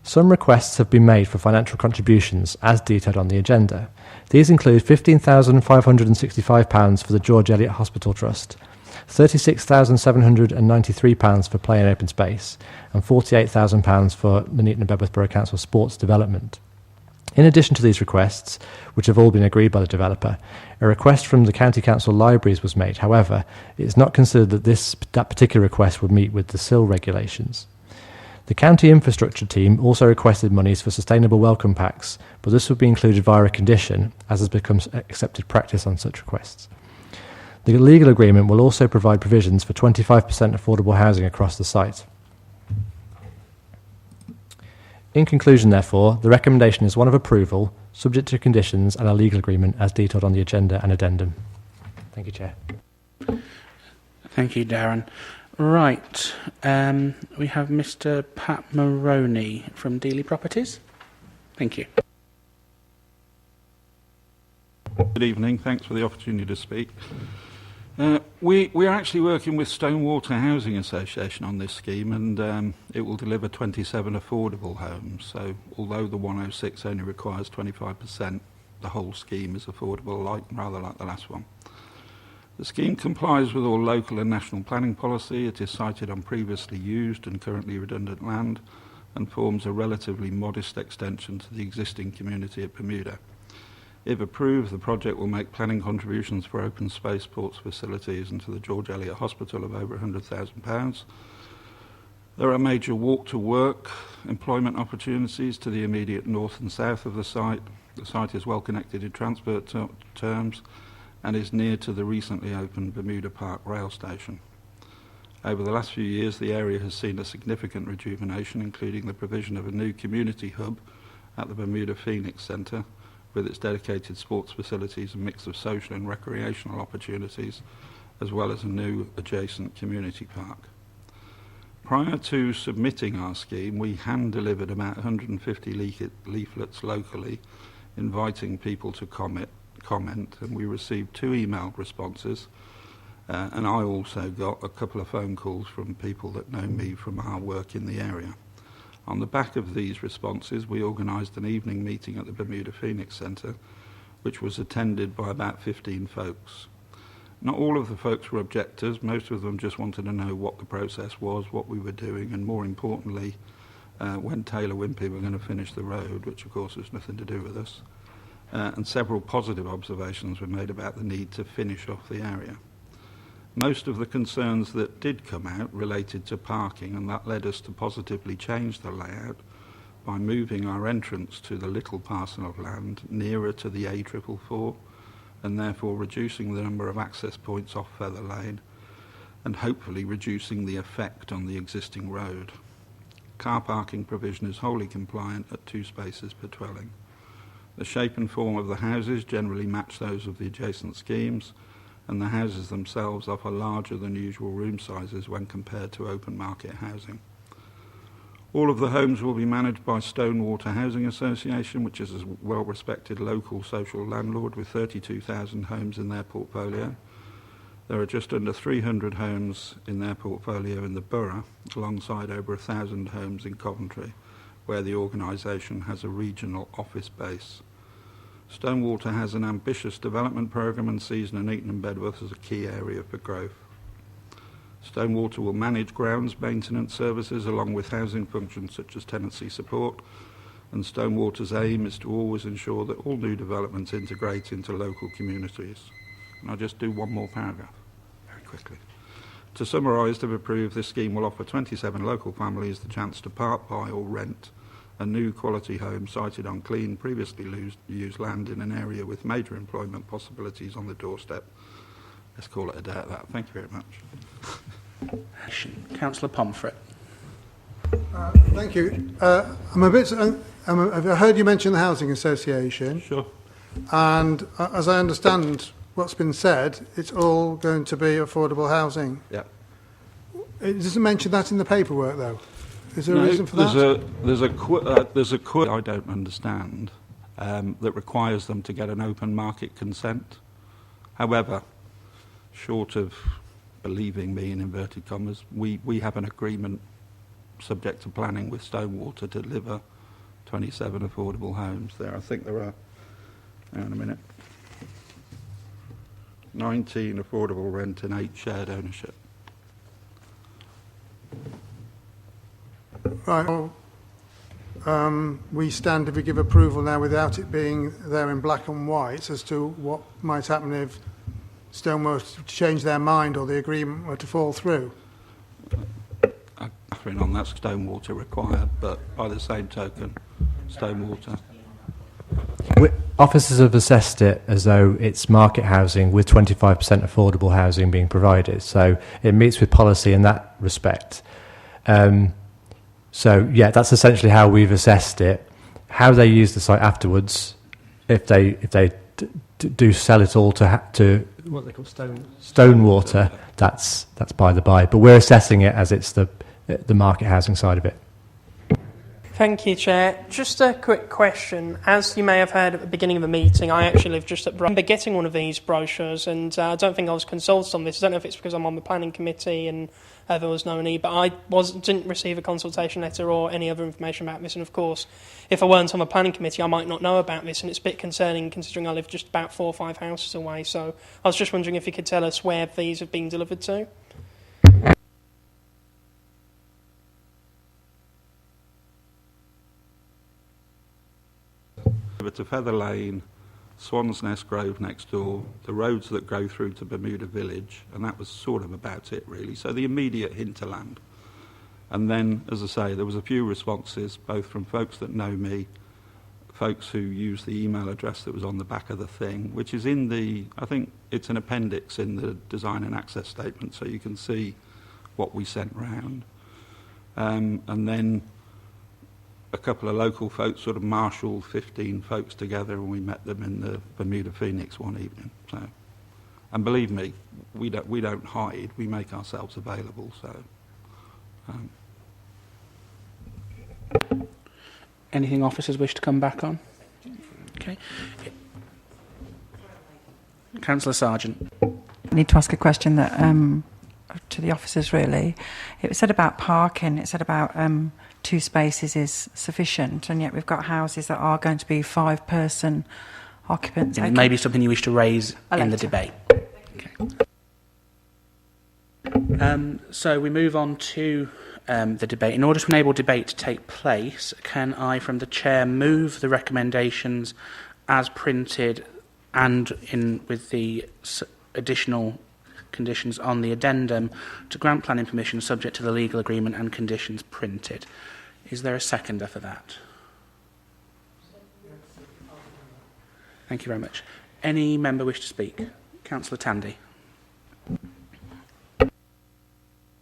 Some requests have been made for financial contributions as detailed on the agenda. These include £15,565 for the George Eliot Hospital Trust, £36,793 for play and open space, and £48,000 for Nuneaton and Bedworth Borough Council Sports Development. In addition to these requests, which have all been agreed by the developer, a request from the County Council Libraries was made. However, it is not considered that that particular request would meet with the SIL regulations. The County Infrastructure team also requested monies for sustainable welcome packs, but this would be included via a condition, as has become accepted practice on such requests. The legal agreement will also provide provisions for 25% affordable housing across the site. In conclusion, therefore, the recommendation is one of approval, subject to conditions and a legal agreement as detailed on the agenda and addendum. Thank you, Chair. Thank you, Darren. Right, we have Mr. Pat Maroney from Dealey Properties. Thank you. Good evening, thanks for the opportunity to speak. We're actually working with Stonewater Housing Association on this scheme, and it will deliver 27 affordable homes. So although the 106 only requires 25%, the whole scheme is affordable, rather like the last one. The scheme complies with all local and national planning policy. It is sited on previously used and currently redundant land and forms a relatively modest extension to the existing community at Bermuda. If approved, the project will make planning contributions for open space, sports facilities and to the George Eliot Hospital of over £100,000. There are major walk to work employment opportunities to the immediate north and south of the site. The site is well connected in transport terms and is near to the recently opened Bermuda Park rail station. Over the last few years, the area has seen a significant rejuvenation, including the provision of a new community hub at the Bermuda Phoenix Centre, with its dedicated sports facilities and mix of social and recreational opportunities, as well as a new adjacent community park. Prior to submitting our scheme, we hand-delivered about 150 leaflets locally, inviting people to comment, and we received 2 emailed responses, and I also got a couple of phone calls from people that know me from our work in the area. On the back of these responses, we organised an evening meeting at the Bermuda Phoenix Centre, which was attended by about 15 folks. Not all of the folks were objectors. Most of them just wanted to know what the process was, what we were doing, and more importantly, when Taylor Wimpey were going to finish the road, which of course has nothing to do with us. and several positive observations were made about the need to finish off the area. Most of the concerns that did come out related to parking, and that led us to positively change the layout by moving our entrance to the little parcel of land nearer to the A444, and therefore reducing the number of access points off Feather Lane and hopefully reducing the effect on the existing road. Car parking provision is wholly compliant at 2 spaces per dwelling. The shape and form of the houses generally match those of the adjacent schemes, and the houses themselves offer larger than usual room sizes when compared to open market housing. All of the homes will be managed by Stonewater Housing Association, which is a well-respected local social landlord with 32,000 homes in their portfolio. There are just under 300 homes in their portfolio in the borough, alongside over 1,000 homes in Coventry, where the organisation has a regional office base. Stonewater has an ambitious development programme and sees Nuneaton and Bedworth as a key area for growth. Stonewater will manage grounds maintenance services along with housing functions such as tenancy support, and Stonewater's aim is to always ensure that all new developments integrate into local communities. And I'll just do one more paragraph very quickly. To summarise, if approved, this scheme will offer 27 local families the chance to part, buy or rent a new quality home sited on clean, previously used land in an area with major employment possibilities on the doorstep. Let's call it a day at that. Thank you very much. Councillor Pomfret. Thank you. I've heard you mention the Housing Association. Sure. And as I understand what's been said, it's all going to be affordable housing. Yeah. It doesn't mention that in the paperwork, though. Is there a No, reason for that? There's a quote I don't understand that requires them to get an open market consent. However, short of believing me in inverted commas, we have an agreement subject to planning with Stonewater to deliver 27 affordable homes there. I think there are, hang on a minute, 19 affordable rent and 8 shared ownership. Right. Well, we stand if we give approval now without it being there in black and white as to what might happen if Stonewater to change their mind or the agreement were to fall through. Catherine, on that Stonewater required, but by the same token, Stonewater. Officers have assessed it as though it's market housing with 25% affordable housing being provided. So it meets with policy in that respect. So yeah, that's essentially how we've assessed it. How they use the site afterwards, if they do sell it all to what they call Stonewater, that's by the by. But we're assessing it as it's the market housing side of it. Thank you, Chair. Just a quick question. As you may have heard at the beginning of the meeting, I actually live just at Brighton. I remember getting one of these brochures, and I don't think I was consulted on this. I don't know if it's because I'm on the planning committee and there was no need, but I didn't receive a consultation letter or any other information about this. And of course, if I weren't on the planning committee, I might not know about this, and it's a bit concerning considering I live just about 4 or 5 houses away. So I was just wondering if you could tell us where these have been delivered to. To Feather Lane, Swan's Nest Grove next door, the roads that go through to Bermuda Village, and that was sort of about it really. So the immediate hinterland. And then, as I say, there was a few responses, both from folks that know me, folks who use the email address that was on the back of the thing, which is in the, I think it's an appendix in the design and access statement, so you can see what we sent round. And then a couple of local folks sort of marshalled 15 folks together, and we met them in the Bermuda Phoenix one evening. So, and believe me, we don't hide. We make ourselves available. So, anything officers wish to come back on? Okay, Councillor Sargent. I need to ask a question that to the officers. Really, it was said about parking. It said about 2 spaces is sufficient, and yet we've got houses that are going to be 5-person occupants. It may be something you wish to raise in the debate. Okay. So we move on to the debate. In order to enable debate to take place, can I, from the Chair, move the recommendations as printed and with the additional conditions on the addendum to grant planning permission subject to the legal agreement and conditions printed. Is there a seconder for that? Thank you very much. Any member wish to speak? Councillor Tandy.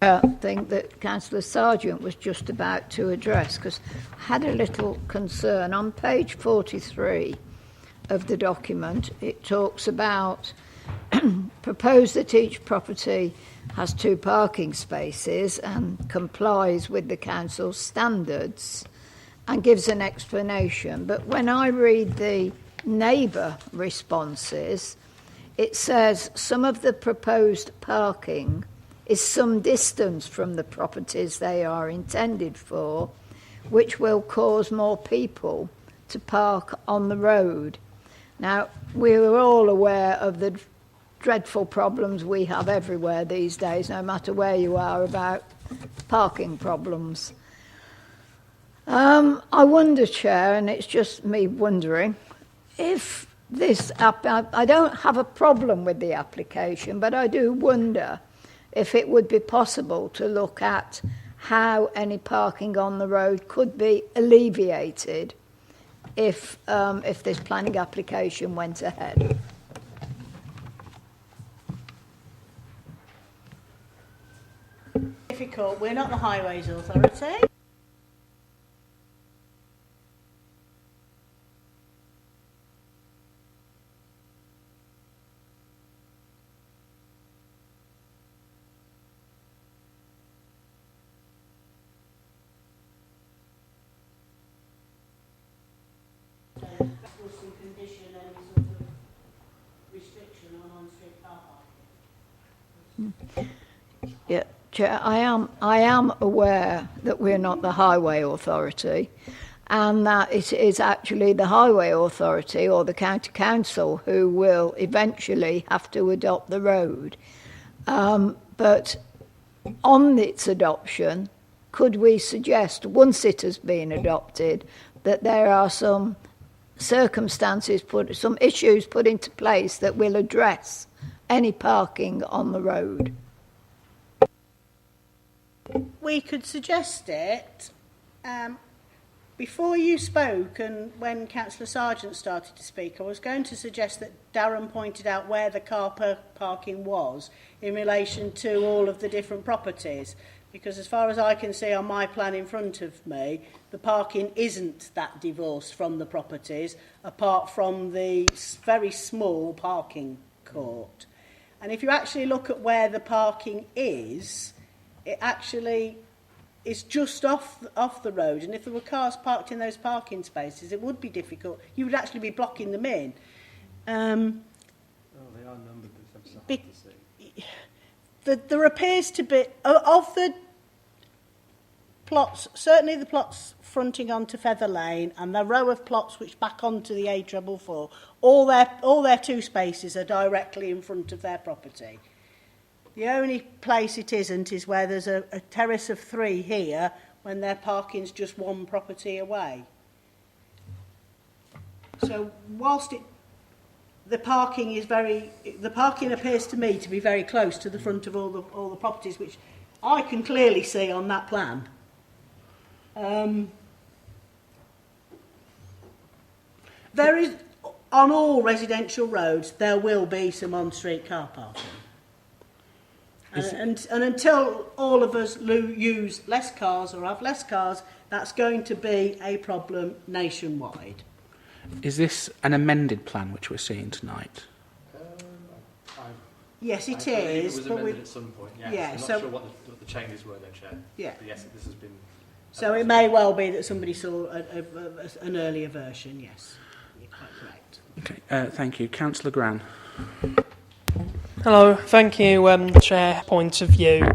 I think that Councillor Sargent was just about to address, because I had a little concern. On page 43 of the document, it talks about propose that each property has 2 parking spaces and complies with the council's standards, and gives an explanation. But when I read the neighbour responses, it says some of the proposed parking is some distance from the properties they are intended for, which will cause more people to park on the road. Now, we're all aware of the dreadful problems we have everywhere these days, no matter where you are, about parking problems. I wonder, Chair, and it's just me wondering, if this, I don't have a problem with the application, but I do wonder if it would be possible to look at how any parking on the road could be alleviated if this planning application went ahead. Difficult. We're not the Highways Authority. Yeah, Chair, I am aware that we're not the Highway Authority, and that it is actually the Highway Authority or the County Council who will eventually have to adopt the road. But on its adoption, could we suggest, once it has been adopted, that there are some circumstances, some issues put into place that will address any parking on the road? We could suggest it. Before you spoke and when Councillor Sargent started to speak, I was going to suggest that Darren pointed out where the car parking was in relation to all of the different properties, because as far as I can see on my plan in front of me, the parking isn't that divorced from the properties, apart from the very small parking court. And if you actually look at where the parking is, it actually is just off the road, and if there were cars parked in those parking spaces, it would be difficult. You would actually be blocking them in. They are numbered, but it's hard to see. There appears to be, of the plots, certainly the plots fronting onto Feather Lane and the row of plots which back onto the A444, all their 2 spaces are directly in front of their property. The only place it isn't is where there's a terrace of 3 here when their parking's just 1 property away. So whilst the parking appears to me to be very close to the front of all the properties, which I can clearly see on that plan. There is, on all residential roads, there will be some on-street car parking. And until all of us use less cars or have less cars, that's going to be a problem nationwide. Is this an amended plan which we're seeing tonight? Yes, it I believe is. It was amended at some point. Yes. Yeah, I'm not so sure what the changes were then, Chair. Yeah. But yes, this has been. So it may well be that somebody saw an earlier version. Yes, you're quite correct. Okay, thank you, Councillor Gran. Hello, thank you, Chair. Point of view.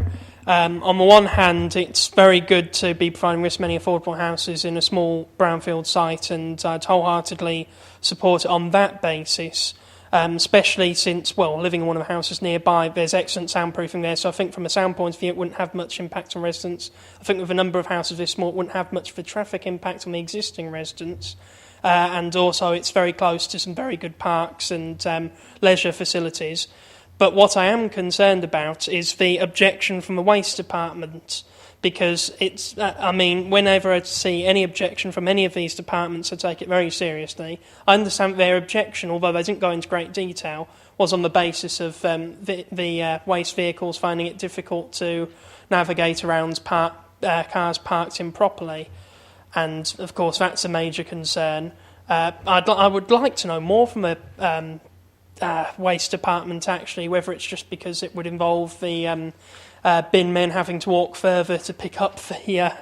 On the one hand, it's very good to be providing this many affordable houses in a small brownfield site, and I'd wholeheartedly support it on that basis, especially since, well, living in one of the houses nearby, there's excellent soundproofing there, so I think from a sound point of view it wouldn't have much impact on residents. I think with a number of houses this small, it wouldn't have much of a traffic impact on the existing residents. and also it's very close to some very good parks and leisure facilities. But what I am concerned about is the objection from the waste department, because it's, whenever I see any objection from any of these departments, I take it very seriously. I understand their objection, although they didn't go into great detail, was on the basis of the waste vehicles finding it difficult to navigate around cars parked improperly. And, of course, that's a major concern. I would like to know more from the waste department, actually, whether it's just because it would involve the bin men having to walk further to pick up the,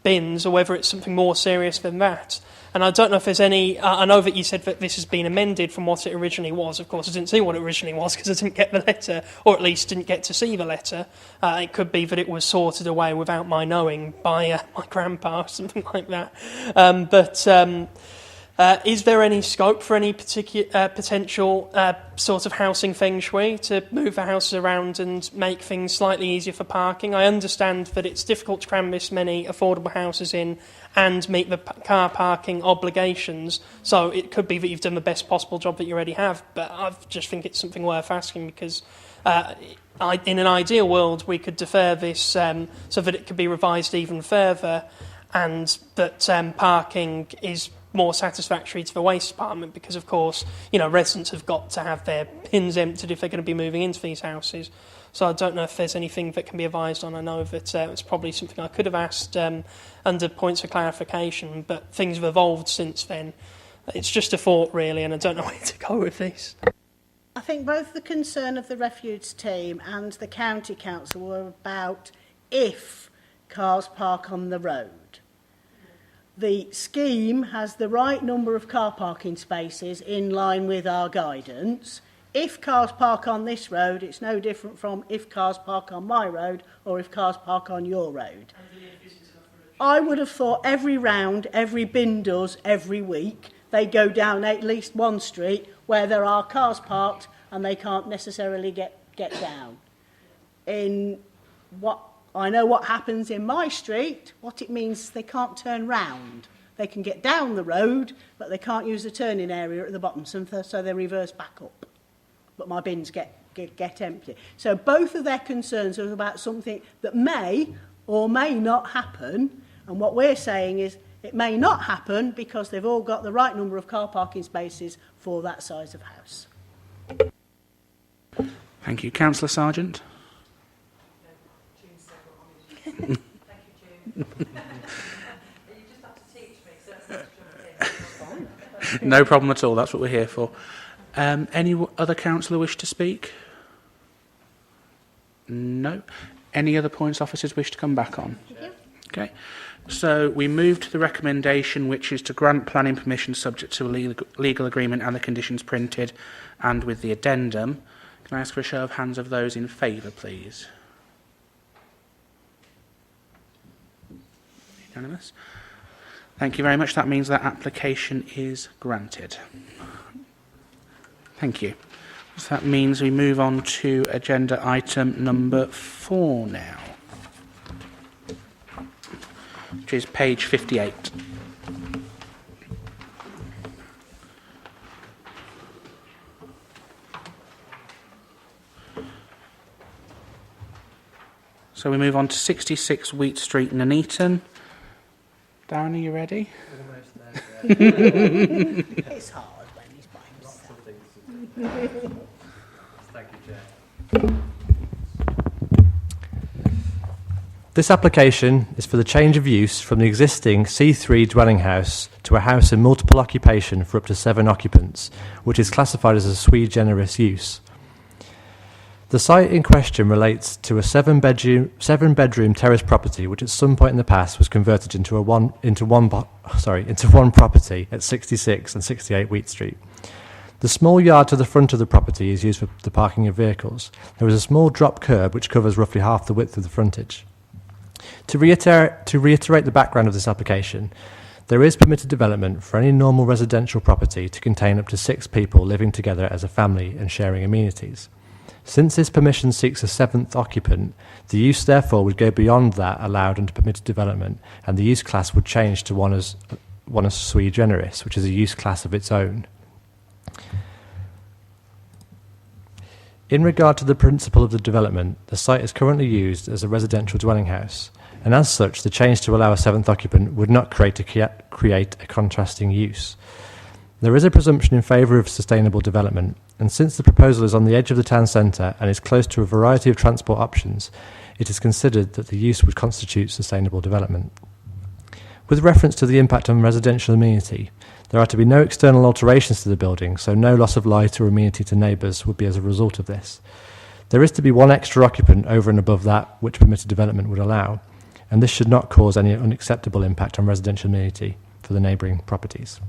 bins, or whether it's something more serious than that. And I don't know if there's any... I know that you said that this has been amended from what it originally was. Of course, I didn't see what it originally was because I didn't get the letter, or at least didn't get to see the letter. It could be that it was sorted away without my knowing by my grandpa or something like that. Is there any scope for any particular potential sort of housing feng shui to move the houses around and make things slightly easier for parking? I understand that it's difficult to cram this many affordable houses in and meet the car parking obligations, so it could be that you've done the best possible job that you already have, but I just think it's something worth asking, because in an ideal world we could defer this so that it could be revised even further, and that parking is more satisfactory to the waste department, because of course, residents have got to have their bins emptied if they're going to be moving into these houses. So I don't know if there's anything that can be advised on. I know that it's probably something I could have asked under points of clarification, but things have evolved since then. It's just a thought, really, and I don't know where to go with this. I think both the concern of the refuge team and the county council were about if cars park on the road. The scheme has the right number of car parking spaces in line with our guidance. If cars park on this road, it's no different from if cars park on my road or if cars park on your road. I would have thought every round, every bin does every week, they go down at least one street where there are cars parked and they can't necessarily get down. I know what happens in my street. What it means, they can't turn round. They can get down the road, but they can't use the turning area at the bottom, so they reverse back up. But my bins get empty. So both of their concerns are about something that may or may not happen, and what we're saying is it may not happen because they've all got the right number of car parking spaces for that size of house. Thank you. Councillor Sargent. No problem at all, that's what we're here for. Any other councillor wish to speak? No. Any other points officers wish to come back on? Okay. So we move to the recommendation, which is to grant planning permission subject to a legal agreement and the conditions printed and with the addendum. Can I ask for a show of hands of those in favour, please? Unanimous. Thank you very much. That means that application is granted. Thank you. So that means we move on to agenda item number 4 now, which is page 58. So we move on to 66 Wheat Street, Nuneaton. Darren, are you ready? It's hard when he's by himself. Thank you, Chair. This application is for the change of use from the existing C3 dwelling house to a house in multiple occupation for up to 7 occupants, which is classified as a sui generis use. The site in question relates to a 7-bedroom terrace property, which at some point in the past was converted into one property at 66 and 68 Wheat Street. The small yard to the front of the property is used for the parking of vehicles. There is a small drop curb which covers roughly half the width of the frontage. To reiterate the background of this application, there is permitted development for any normal residential property to contain up to 6 people living together as a family and sharing amenities. Since this permission seeks a seventh occupant, the use therefore would go beyond that allowed under permitted development, and the use class would change to one as sui generis, which is a use class of its own. In regard to the principle of the development, the site is currently used as a residential dwelling house, and as such, the change to allow a seventh occupant would not create a contrasting use. There is a presumption in favour of sustainable development, and since the proposal is on the edge of the town centre and is close to a variety of transport options, it is considered that the use would constitute sustainable development. With reference to the impact on residential amenity, there are to be no external alterations to the building, so no loss of light or amenity to neighbours would be as a result of this. There is to be one extra occupant over and above that which permitted development would allow, and this should not cause any unacceptable impact on residential amenity for the neighbouring properties.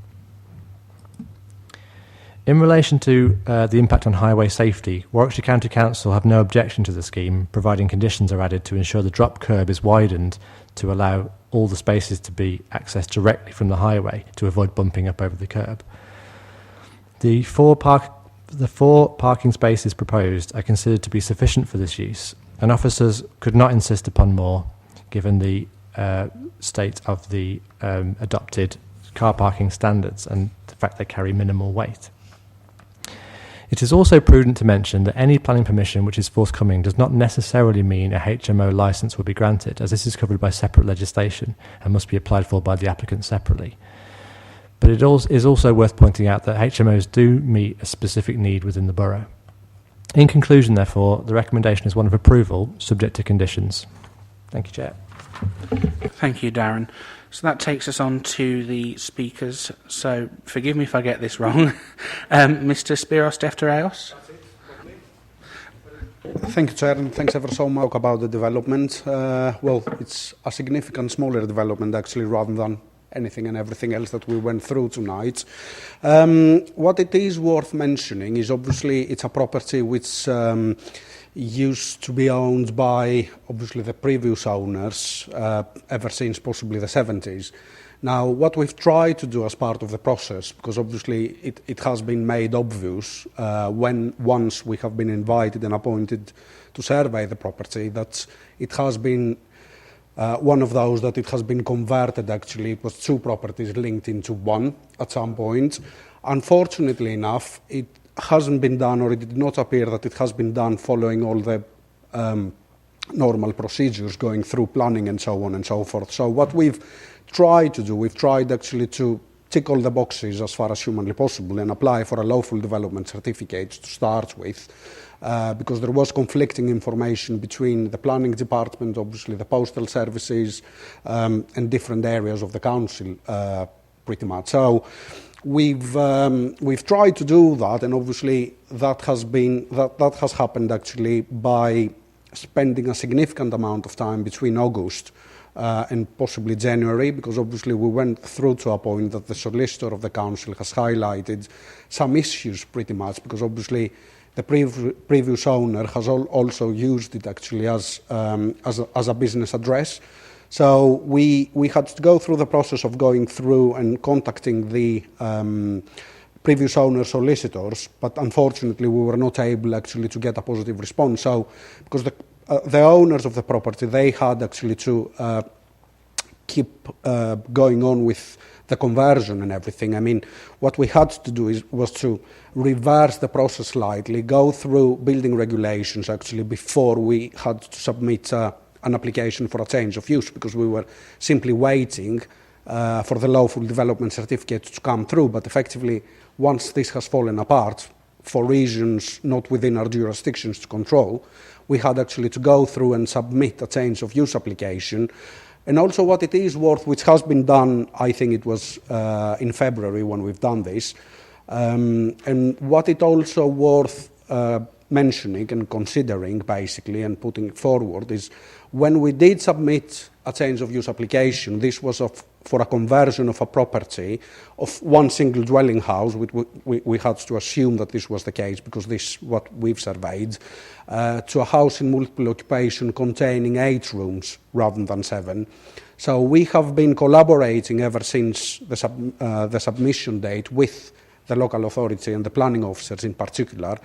In relation to the impact on highway safety, Warwickshire County Council have no objection to the scheme, providing conditions are added to ensure the drop curb is widened to allow all the spaces to be accessed directly from the highway to avoid bumping up over the curb. The four parking spaces proposed are considered to be sufficient for this use, and officers could not insist upon more given the state of the adopted car parking standards and the fact they carry minimal weight. It is also prudent to mention that any planning permission which is forthcoming does not necessarily mean a HMO licence will be granted, as this is covered by separate legislation and must be applied for by the applicant separately. But it is also worth pointing out that HMOs do meet a specific need within the borough. In conclusion, therefore, the recommendation is one of approval, subject to conditions. Thank you, Chair. Thank you, Darren. So that takes us on to the speakers. So forgive me if I get this wrong. Mr. Spiros Deftereos. Thank you, Chair, and thanks ever so much about the development. Well, it's a significant smaller development, actually, rather than anything and everything else that we went through tonight. What it is worth mentioning is obviously it's a property which used to be owned by, obviously, the previous owners ever since possibly the 70s. Now, what we've tried to do as part of the process, because obviously it has been made obvious once we have been invited and appointed to survey the property, that it has been one of those that it has been converted, actually. It was two properties linked into one at some point. Unfortunately enough, it hasn't been done, or it did not appear that it has been done following all the normal procedures going through planning and so on and so forth. So what we've tried to do, we've tried actually to tick all the boxes as far as humanly possible and apply for a lawful development certificate to start with, because there was conflicting information between the planning department, obviously the postal services, and different areas of the council, pretty much. So we've tried to do that, and obviously that has happened actually by spending a significant amount of time between August and possibly January, because obviously we went through to a point that the solicitor of the council has highlighted some issues pretty much, because obviously the previous owner has also used it actually as a business address. So we had to go through the process of going through and contacting the previous owner solicitors, but unfortunately we were not able actually to get a positive response. So because the owners of the property, they had actually to keep going on with the conversion and everything. I mean, what we had to do was to reverse the process slightly, go through building regulations actually before we had to submit an application for a change of use, because we were simply waiting for the lawful development certificate to come through. But effectively, once this has fallen apart, for reasons not within our jurisdictions to control, we had actually to go through and submit a change of use application. And also what it is worth, which has been done, I think it was in February when we've done this, and what it also worth mentioning and considering basically and putting it forward is when we did submit a change of use application, this was for a conversion of a property of one single dwelling house. We had to assume that this was the case because this is what we've surveyed, to a house in multiple occupation containing 8 rooms rather than 7. So we have been collaborating ever since the submission date with the local authority and the planning officers in particular,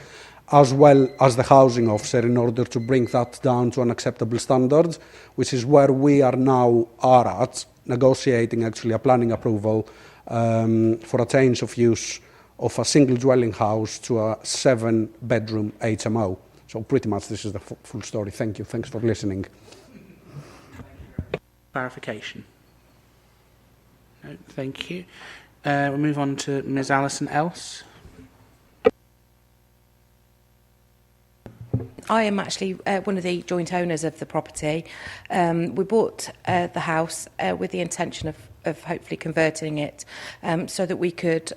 as well as the housing officer, in order to bring that down to an acceptable standard, which is where we are now at, negotiating actually a planning approval for a change of use of a single dwelling house to a 7-bedroom HMO. So pretty much this is the full story. Thank you. Thanks for listening. Clarification. No, thank you. We'll move on to Ms. Alison Else. I am actually one of the joint owners of the property. We bought the house with the intention of hopefully converting it so that we could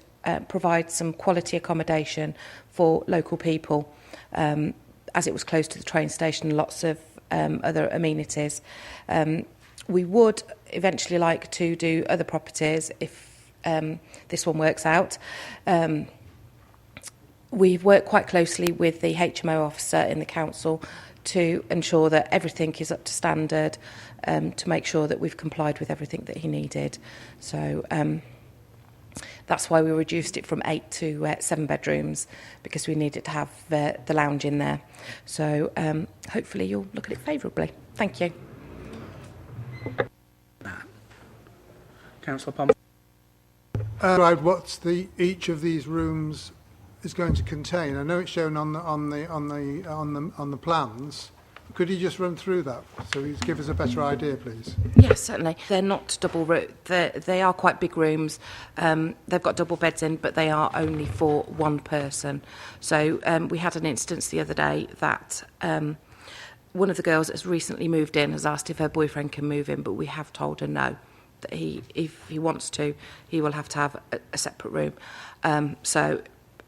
provide some quality accommodation for local people, as it was close to the train station and lots of other amenities. We would eventually like to do other properties if this one works out. We've worked quite closely with the HMO officer in the council to ensure that everything is up to standard, to make sure that we've complied with everything that he needed. So that's why we reduced it from 8 to 7 bedrooms, because we needed to have the lounge in there. So hopefully you'll look at it favourably. Thank you. Councillor Palmer. What's each of these rooms is going to contain? I know it's shown on the plans. Could you just run through that so you give us a better idea, please? Yes, certainly. They're not they are quite big rooms. They've got double beds in, but they are only for one person. So we had an instance the other day that one of the girls that's recently moved in has asked if her boyfriend can move in, but we have told her no. That if he wants to, he will have to have a separate room. So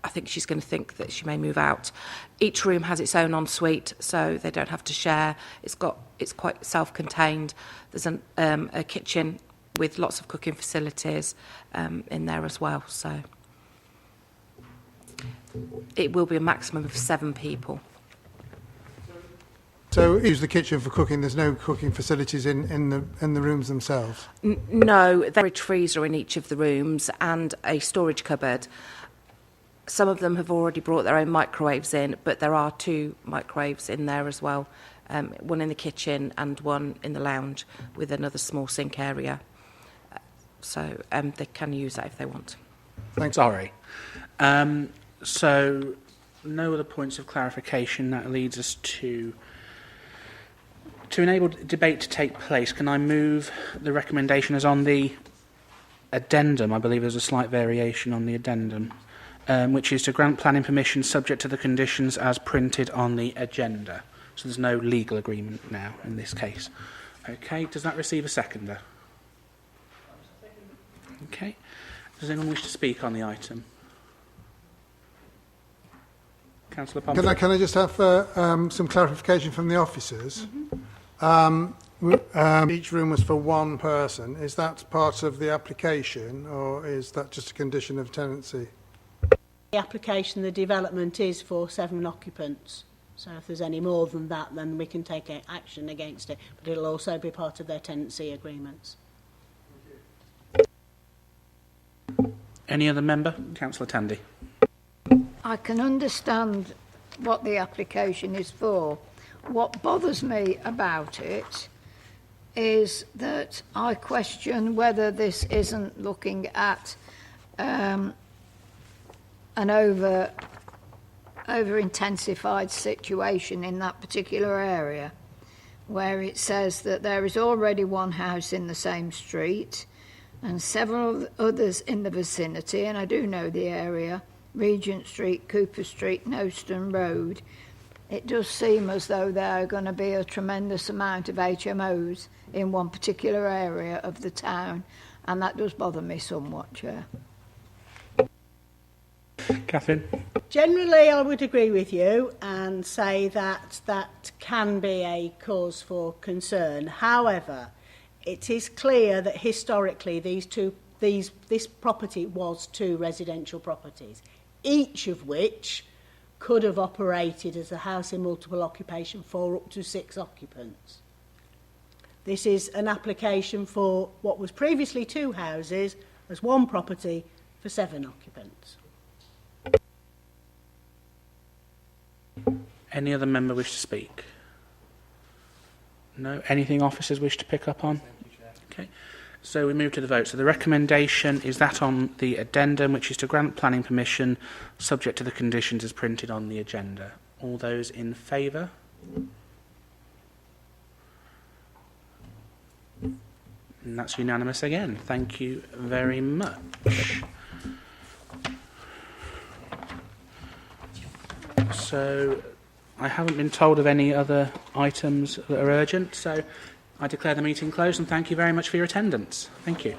I think she's going to think that she may move out. Each room has its own ensuite, so they don't have to share. It's quite self-contained. There's a kitchen with lots of cooking facilities in there as well. So it will be a maximum of 7 people. So use the kitchen for cooking. There's no cooking facilities in the rooms themselves. No, there is a freezer in each of the rooms and a storage cupboard. Some of them have already brought their own microwaves in, but there are 2 microwaves in there as well. One in the kitchen and one in the lounge with another small sink area. So they can use that if they want. Thanks. Sorry. So no other points of clarification. That leads us to enable debate to take place. Can I move the recommendation as on the addendum? I believe there's a slight variation on the addendum. Which is to grant planning permission subject to the conditions as printed on the agenda. So there's no legal agreement now in this case. Okay, does that receive a seconder? Okay. Does anyone wish to speak on the item? Councillor Pompey. Can I just have some clarification from the officers? Each room was for one person. Is that part of the application, or is that just a condition of tenancy? The application, the development is for 7 occupants. So if there's any more than that, then we can take action against it. But it'll also be part of their tenancy agreements. Any other member? Councillor Tandy. I can understand what the application is for. What bothers me about it is that I question whether this isn't looking at an over intensified situation in that particular area, where it says that there is already one house in the same street and several others in the vicinity, and I do know the area, Regent Street, Cooper Street, Noston Road. It does seem as though there are going to be a tremendous amount of HMOs in one particular area of the town, and that does bother me somewhat, Chair. Catherine? Generally, I would agree with you and say that that can be a cause for concern. However, it is clear that historically this property was 2 residential properties, each of which could have operated as a house in multiple occupation for up to 6 occupants. This is an application for what was previously 2 houses as one property for 7 occupants. Any other member wish to speak? No? Anything officers wish to pick up on? Okay. So we move to the vote. So the recommendation is that on the addendum, which is to grant planning permission subject to the conditions as printed on the agenda. All those in favour? And that's unanimous again. Thank you very much. So I haven't been told of any other items that are urgent, so I declare the meeting closed and thank you very much for your attendance. Thank you.